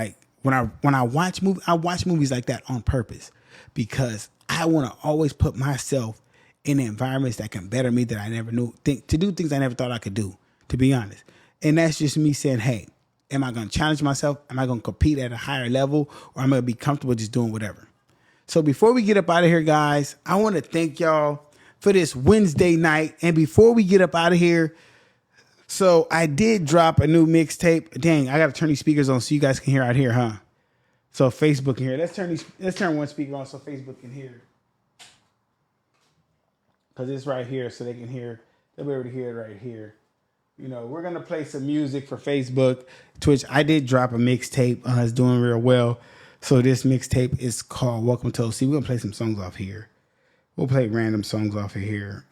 when I watch movies, I watch movies like that on purpose because I want to always put myself in environments that can better me that I never knew, to do things I never thought I could do, to be honest. And that's just me saying, hey, am I going to challenge myself? Am I going to compete at a higher level? Or am I going to be comfortable just doing whatever? So before we get up out of here, guys, I want to thank y'all for this Wednesday night. And before we get up out of here, so I did drop a new mixtape. Dang, I got to turn these speakers on so you guys can hear out here, huh? So Facebook can hear. Let's turn one speaker on so Facebook can hear. Because it's right here so they can hear. They'll be able to hear it right here. You know, we're going to play some music for Facebook, Twitch. I did drop a mixtape. It's doing real well. So this mixtape is called Welcome to OC. We're going to play some songs off here. We'll play random songs off of here.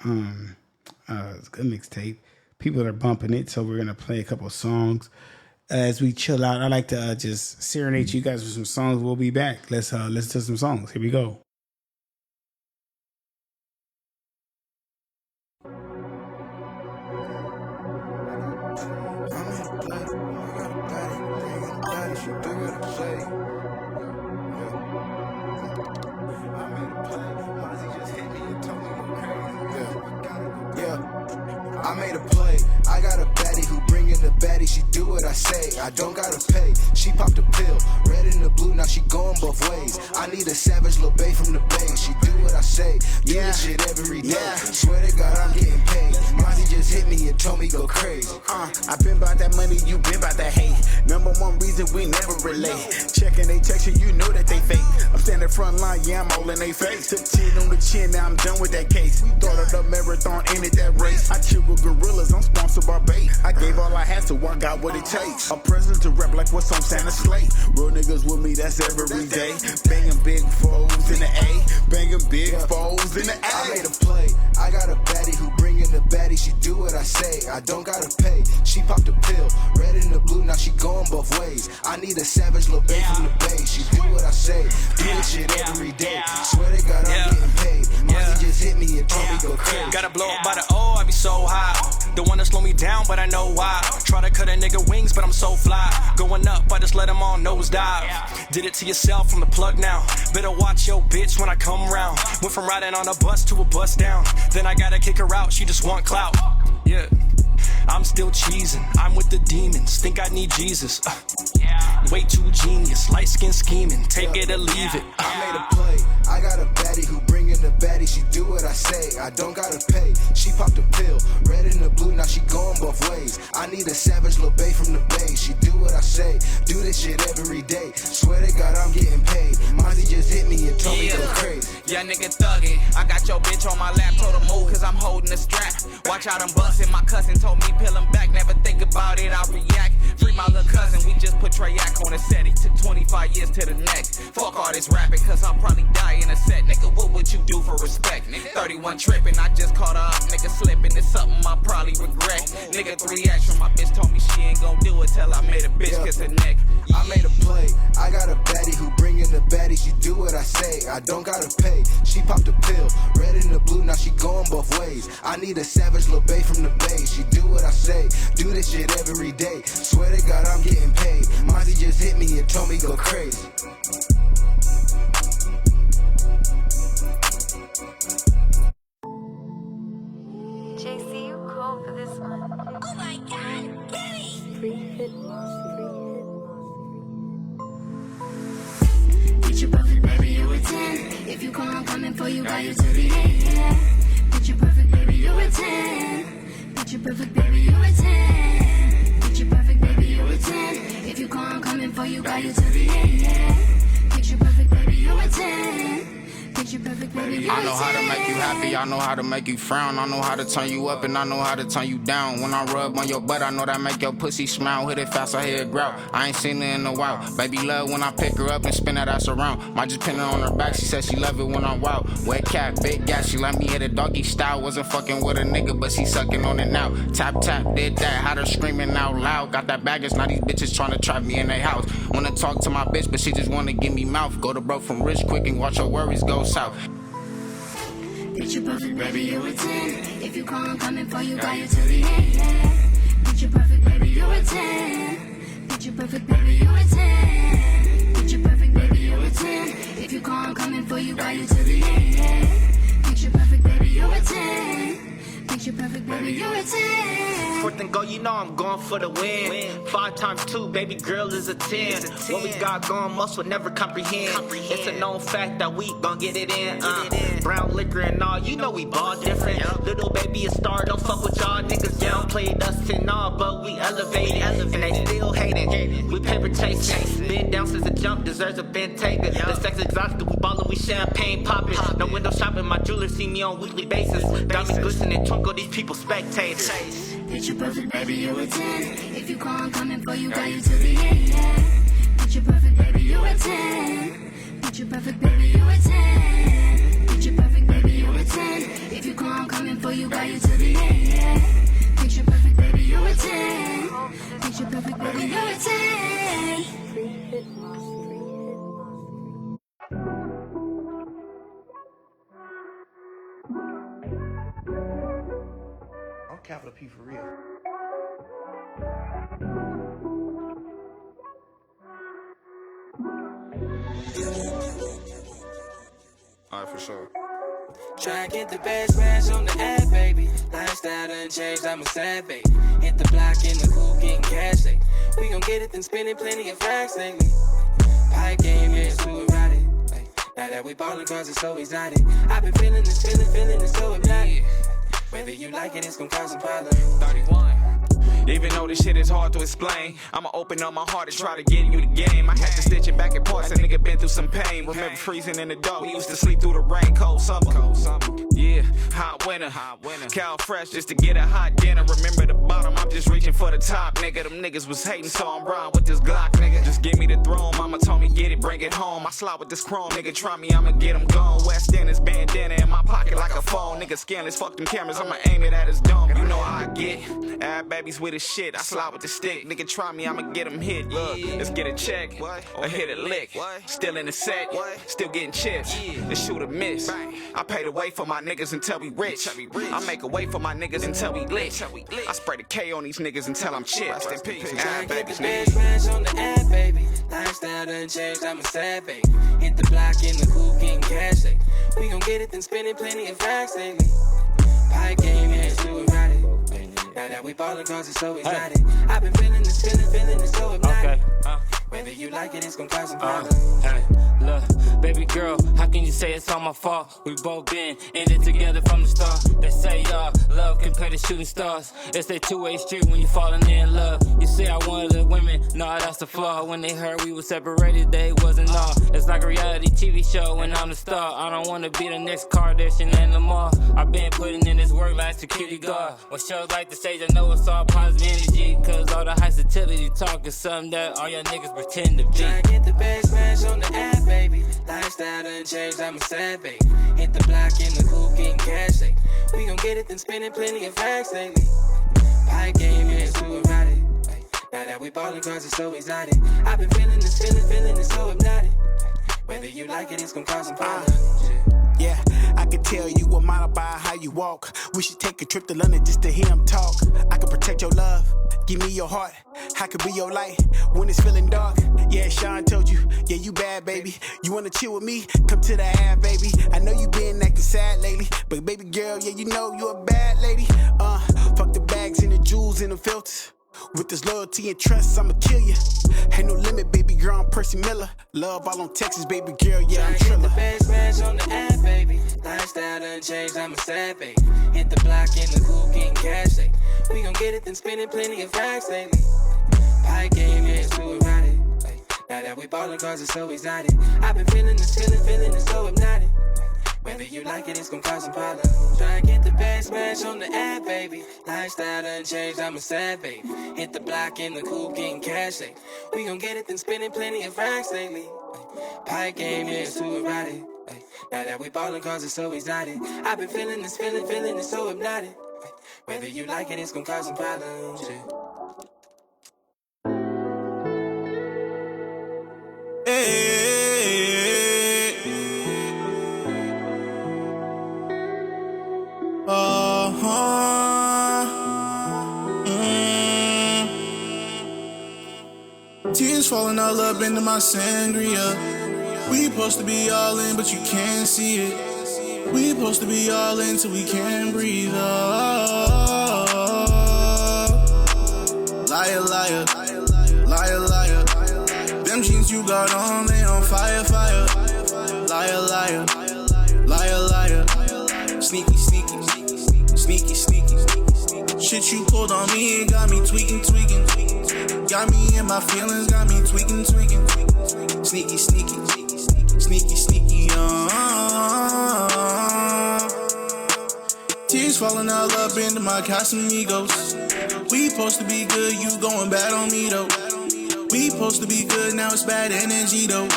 It's a good mixtape. People are bumping it, so we're gonna play a couple of songs as we chill out. I like to just serenade you guys with some songs. We'll be back. Let's listen to some songs. Here we go. I made a play. I got a baddie who bring in the baddie. She do what I say. I don't gotta pay. She popped a pill, red and the blue. Now she going both ways. I need a savage little bae from the bay. She do what I say. Do this shit every day. Swear to God I'm getting paid. Mozzie just hit me and told me go crazy. I been about that money, you been about that hate. Number one reason we never relate. Checking they texture, you know that they fake. I'm standing front line, yeah, I'm all in they face. Took 10 on the chin, now I'm done with that case. Thought of the marathon, ended that race. I chill with gorillas, I'm sponsored by bait. I gave all I had, so I got what it takes. I'm present to rap like what's on Santa's slate. Real niggas with me, that's every day. Banging big foes in the A. Banging big foes in the A. I made a play. I got a baddie who bring in the baddie. She do what I say. I don't gotta pay. She popped a pill, red and the blue. Now she going both ways. I need a savage little bae from the bay. She do what I say. Do this shit every day. Swear to God I'm getting paid. Mozzie just hit me and told me go crazy. Gotta blow up by the O, I be so high. Don't wanna slow me down, but I know why. Try to cut a nigga wings, but I'm so fly. Going up, I just let them all nosedive. Did it to yourself from the plug now. Better watch your bitch when I come round. Went from riding on a bus to a bus down. Then I gotta kick her out, she just want clout. Yeah. I'm still cheesing, I'm with the demons, think I need Jesus. Way too genius, light skin scheming, take it or leave it. I made a play. I got a baddie who bring in the baddie. She do what I say. I don't gotta pay. She popped a pill, red and the blue. Now she going both ways. I need a savage little bae from the bay. She do what I say. Do this shit every day. Swear to God I'm getting paid. Mozzie just hit me and told me go crazy. Yeah, nigga thuggin'. I got your bitch on my lap, told her move cause I'm holding the strap. Watch out, I'm bustin'. My cousin told me peel him back. Never think about it, I'll react. Free my little cousin, we just put Trayak on the set. He took 25 years to the next. Fuck all this rapping cause I'll probably die in a set. Nigga, what would you do for respect? 31 trippin', I just caught her up. Nigga slippin', it's something I probably regret. Nigga 3X from my bitch told me she ain't gon' do it till I made a bitch kiss her neck. I made a play. I got a baddie who bring in the baddie. She do what I say. I don't gotta pay. She popped a pill, red and the blue. Now she going both ways. I need a savage little bae from the bay. She do what I say. Do this shit every day. Swear to God I'm getting paid. Mozzie just hit me and told me go crazy. JC, you cool for this one. Oh my God, Benny! Free hit, Get your perfect baby, you a 10. If you call, I'm coming for you, got you to the end, yeah. Get your perfect baby, you a 10. Get your perfect baby, you a 10. Get your perfect baby, you a 10. If you call, I'm coming for you, got you to the end, yeah. Get your perfect baby, you a 10. Get your perfect baby, you a 10. I know how to make you happy, I know how to make you frown. I know how to turn you up and I know how to turn you down. When I rub on your butt, I know that make your pussy smile. Hit it fast, I hear it growl. I ain't seen it in a while. Baby love when I pick her up and spin that ass around. Might just pin it on her back, she said she love it when I'm wild. Wet cat, big gas, she let me hit a doggy style. Wasn't fucking with a nigga, but she sucking on it now. Tap, tap, did that, had her screaming out loud. Got that baggage, now these bitches trying to trap me in their house. Wanna talk to my bitch, but she just wanna give me mouth. Go to broke from rich quick and watch your worries go south. Get your perfect baby, you a 10. If you call, I'm coming for you, got you to the end, yeah. Get your perfect baby, you a 10. Get your perfect baby, you a 10. Get your perfect baby, you a 10. If you call, I'm coming for you, got you to the end, yeah. Get your perfect baby, you a 10. Get your perfect baby, you a 10. Fourth and go, you know I'm going for the win. 5 times 2, baby girl is a 10. What we got going, most will never comprehend. It's a known fact that we gon' get it in. Brown liquor and all, you know we ball different. Little baby a star, don't fuck with y'all niggas. Downplayed us and all, but we elevated. And they still hating. We paper chasing. Been down since the jump, deserves a Bentayga. The sex exotic, we ballin', we champagne poppin'. No window shopping, my jeweler see me on weekly basis. Diamonds glistening, twinkle, these people spectators. Get your perfect baby, you a 10. If you call, I'm coming for you, got you to the end, yeah. Get your perfect baby, you a 10. Get your perfect baby, you a 10. Get your perfect baby, you a 10. If you call, I'm coming for you, got you to the end, yeah. perfect, baby, you're a 10. I'm capital P for real. Alright, for sure. Try and get the best match on the app, baby. Lifestyle done changed, I'm a sad baby. Hit the block in the coupe, getting cash, like. We gon' get it, then spending plenty of racks lately. Pipe game, yeah, it's too erotic. Like, now that we ballin' cause it's so exotic. I've been feeling this feeling it's so hypnotic. Whether you like it, it's gon' cause some problems. 31. Even though this shit is hard to explain, I'ma open up my heart and try to get you the game. I had to stitch it back in parts, a nigga been through some pain. Remember freezing in the dark, we used to sleep through the rain, cold summer. Yeah, hot winter. Cal fresh just to get a hot dinner. Remember the bottom, I'm just reaching for the top, nigga. Them niggas was hating, so I'm riding with this Glock, nigga. Just give me the throne, mama told me get it, bring it home. I slide with this chrome, nigga, try me, I'ma get him gone. West End is bandana in my pocket like a phone. Nigga scandalous, fuck them cameras, I'ma aim it at his dome. You know how I get, add babies with his shit. I slide with the stick, nigga try me, I'ma get him hit. Look, let's get a check, or hit a lick. Still in the set, still getting chips. Let's shoot a miss. I pay the way for my niggas until we rich. I make a way for my niggas until we lit. I spray the K on these niggas until I'm chipped. Rest in peace. Try and get the best match on the app, baby. Lifestyle done changed, I'm a sad baby. Hit the block in the coupe, getting cash, like. We gon' get it, then spending plenty of racks lately. Pipe game, yeah, it's too erotic. Now that we ballin' cause it's so exotic. I've been feeling this feeling it's so hypnotic. Whether you like it, it's gon' cause some problems. Hey, look, baby girl, how can you say it's all my fault? We both been in it together from the start. They say love compared to shooting stars. It's a two-way street when you falling in love. You say I wanted the women, nah, that's the flaw. When they heard we were separated, they wasn't all. It's like a reality TV show when I'm the star. I don't wanna be the next Kardashian and Lamar. I've been putting in this work like security guard. When shows like the stage, I know it's all positive energy. Cause all the high satility talk is something that all your niggas pretend to be. Try and get the best match on the app, baby. Lifestyle done changed, I'm a sad baby. Hit the block in the coupe, getting cash, like. We gon' get it, then spending plenty of racks lately. Pipe game, yeah, it's too erotic. Like, now that we ballin' cause it's so exotic. I've been feeling this feeling it's so hypnotic. Whether you like it, it's gon' cause some problems. Yeah, I can tell you a mile by how you walk. We should take a trip to London just to hear him talk. I can protect your love, give me your heart. I could be your light when it's feeling dark. Yeah, Sean told you, yeah, you bad, baby. You wanna chill with me? Come to the half, baby. I know you been acting sad lately, but baby girl, yeah, you know you a bad lady. Fuck the bags and the jewels and the filters. With this loyalty and trust, I'ma kill you. Ain't no limit, baby girl, I'm Percy Miller. Love all on Texas, baby girl, yeah, I'm Triller. Get the best match on the app, baby. Lifestyle done changed, I'm a sad baby. Hit the block in the coupe, getting cash, like. We gon' get it, then spending plenty of racks lately. Pipe game, yeah, it's too erotic. Like, now that we ballin' cause it's so exotic. I've been feeling this feeling it's so hypnotic. Whether you like it, it's gon' cause some problems. Try and get the best match on the app, baby. Lifestyle done changed, I'm a sad baby. Hit the block in the coupe, getting cash, like. We gon' get it, then spending plenty of racks lately. Pipe game, yeah, it's too erotic. Now that we ballin' cause it's so exotic. I've been feeling this feeling it's so hypnotic. Whether you like it, it's gon' cause some problems. Yeah. Tears falling all up into my sangria. We supposed to be all in, but you can't see it. We supposed to be all in till we can't breathe. Liar, liar, liar, liar. Them jeans you got on, they on fire, fire. Liar, liar, liar, liar. Sneaky, sneaky, sneaky, sneaky. Shit you pulled on me, it got me tweaking, tweaking. Got me in my feelings, got me tweaking, tweaking. Sneaky, sneaky, sneaky, sneaky. Tears falling all up into my Casamigos. We supposed to be good, you going bad on me though. We supposed to be good, now it's bad energy though.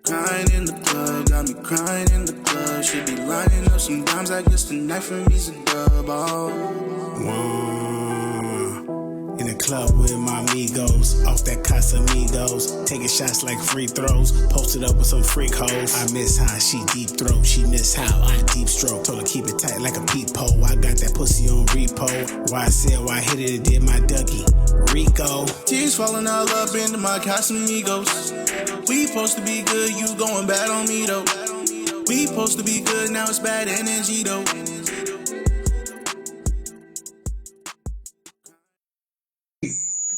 Crying in the club, got me crying in the club. Should be lining up some dimes, I guess tonight for me's a dub. Oh. In the club with my amigos, off that Casamigos, taking shots like free throws, posted up with some freak hoes. I miss how she deep throat, she miss how I deep stroke. Told her keep it tight like a peephole. I got that pussy on repo. Why I said why I hit it and did my Dougie Rico. Tears falling all up into my Casamigos. We supposed to be good, you going bad on me though. We supposed to be good, now it's bad energy though.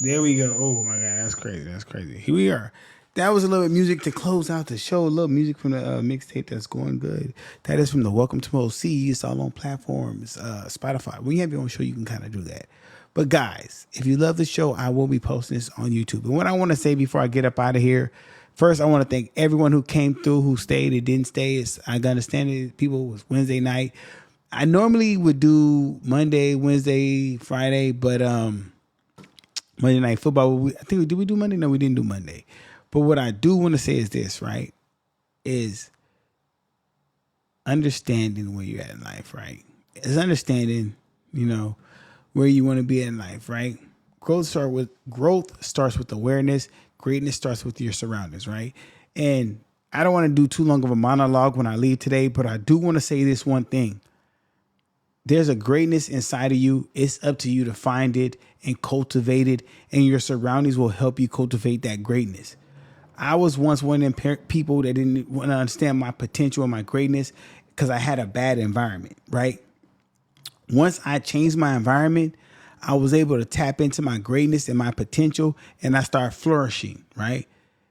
There we go. Oh my God, that's crazy. That's crazy. Here we are. That was a little bit of music to close out the show. A little music from the mixtape that's going good. That is from the Welcome to OC. It's all on platforms, Spotify. When you have your own show, you can kind of do that. But guys, if you love the show, I will be posting this on YouTube. And what I want to say before I get up out of here, first, I want to thank everyone who came through, who stayed and didn't stay. I understand it. People, it was Wednesday night. I normally would do Monday, Wednesday, Friday, but Monday Night Football. Did we do Monday? No, we didn't do Monday. But what I do want to say is this, right? Is understanding where you're at in life, right? Is understanding, where you want to be in life, right? Growth starts with awareness. Greatness starts with your surroundings, right? And I don't want to do too long of a monologue when I leave today, but I do want to say this one thing. There's a greatness inside of you. It's up to you to find it and cultivate it, and your surroundings will help you cultivate that greatness. I was once one of them people that didn't want to understand my potential and my greatness because I had a bad environment, right? Once I changed my environment, I was able to tap into my greatness and my potential, and I start flourishing, right?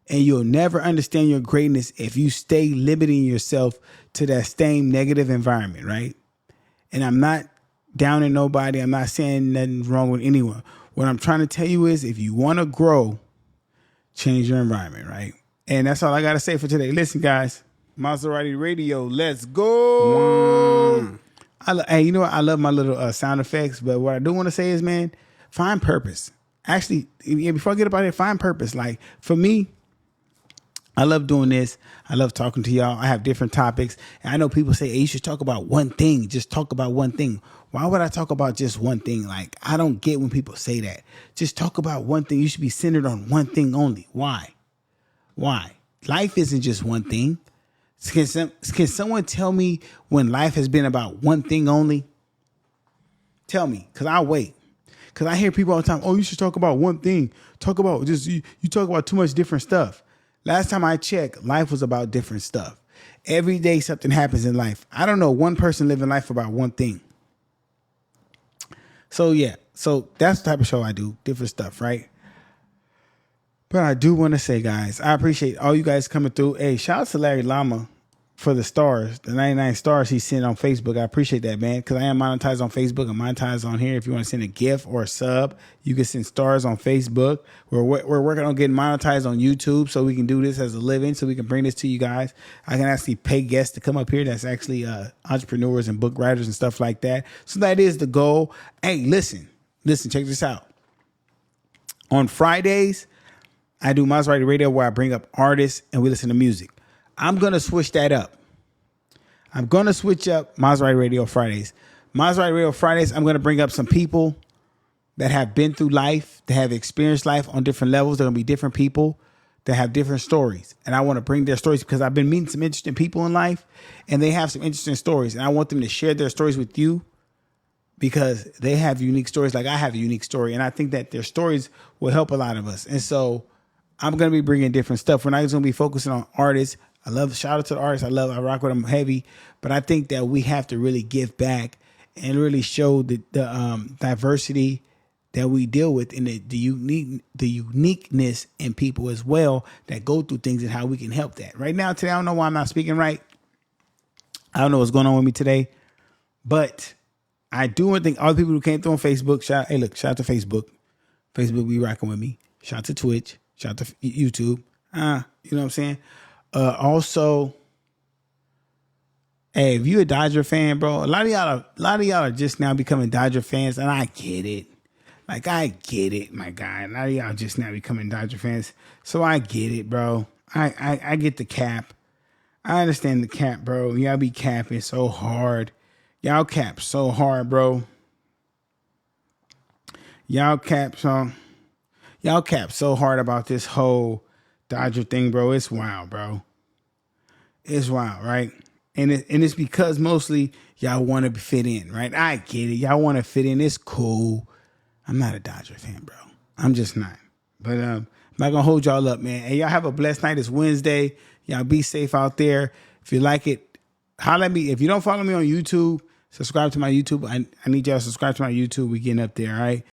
And you'll never understand your greatness if you stay limiting yourself to that same negative environment, right? And I'm not downing nobody. I'm not saying nothing wrong with anyone. What I'm trying to tell you is if you want to grow, change your environment, right? And that's all I got to say for today. Listen, guys, Maserati Radio, let's go. Hey, you know what? I love my little sound effects, but what I do want to say is, man, find purpose. Actually, before I get up out here, find purpose. Like for me, I love doing this. I love talking to y'all. I have different topics. And I know people say, hey, you should talk about one thing. Just talk about one thing. Why would I talk about just one thing? Like, I don't get when people say that. Just talk about one thing. You should be centered on one thing only. Why? Life isn't just one thing. Can someone tell me when life has been about one thing only? Tell me, because I'll wait. Because I hear people all the time, oh, you should talk about one thing. Talk about just, you talk about too much different stuff. Last time I checked, life was about different stuff. Every day something happens in life. I don't know one person living life about one thing. So yeah, so that's the type of show I do, different stuff, right? But I do want to say, guys, I appreciate all you guys coming through. Hey, shout out to Larry Lama for the stars, the 99 stars he sent on Facebook. I appreciate that, man, because I am monetized on Facebook and monetized on here. If you want to send a gift or a sub, you can send stars on Facebook. We're working on getting monetized on YouTube so we can do this as a living, so we can bring this to you guys. I can actually pay guests to come up here that's actually entrepreneurs and book writers and stuff like that. So that is the goal. Hey, listen, check this out. On Fridays, I do Maserati Radio where I bring up artists and we listen to music. I'm going to switch that up. I'm going to switch up Maserati Radio Fridays. Maserati Radio Fridays, I'm going to bring up some people that have been through life, that have experienced life on different levels. They're going to be different people that have different stories. And I want to bring their stories because I've been meeting some interesting people in life and they have some interesting stories. And I want them to share their stories with you because they have unique stories like I have a unique story. And I think that their stories will help a lot of us. And so I'm going to be bringing different stuff. We're not just going to be focusing on artists. I love, shout out to the artists. I rock with them heavy, but I think that we have to really give back and really show the diversity that we deal with and the uniqueness in people as well that go through things and how we can help that. Right now, today, I don't know why I'm not speaking right. I don't know what's going on with me today, but I do want to thank all the people who came through on Facebook. Shout out to Facebook. Facebook be rocking with me. Shout out to Twitch. Shout out to YouTube. You know what I'm saying? Also, hey, if you a Dodger fan, bro, a lot of y'all are just now becoming Dodger fans, and I get it. Like, I get it, my guy. A lot of y'all just now becoming Dodger fans, so I get it, bro. I get the cap. I understand the cap, bro. Y'all be capping so hard. Y'all cap so hard, bro. Y'all cap so hard about this whole Dodger thing, bro. It's wild, bro. It's wild, right? And it's because mostly y'all want to fit in, right? I get it. Y'all want to fit in. It's cool. I'm not a Dodger fan, bro. I'm just not. But I'm not gonna hold y'all up, man. And y'all have a blessed night. It's Wednesday. Y'all be safe out there. If you like it, holler at me. If you don't follow me on YouTube, subscribe to my YouTube. I need y'all to subscribe to my YouTube. We getting up there, all right?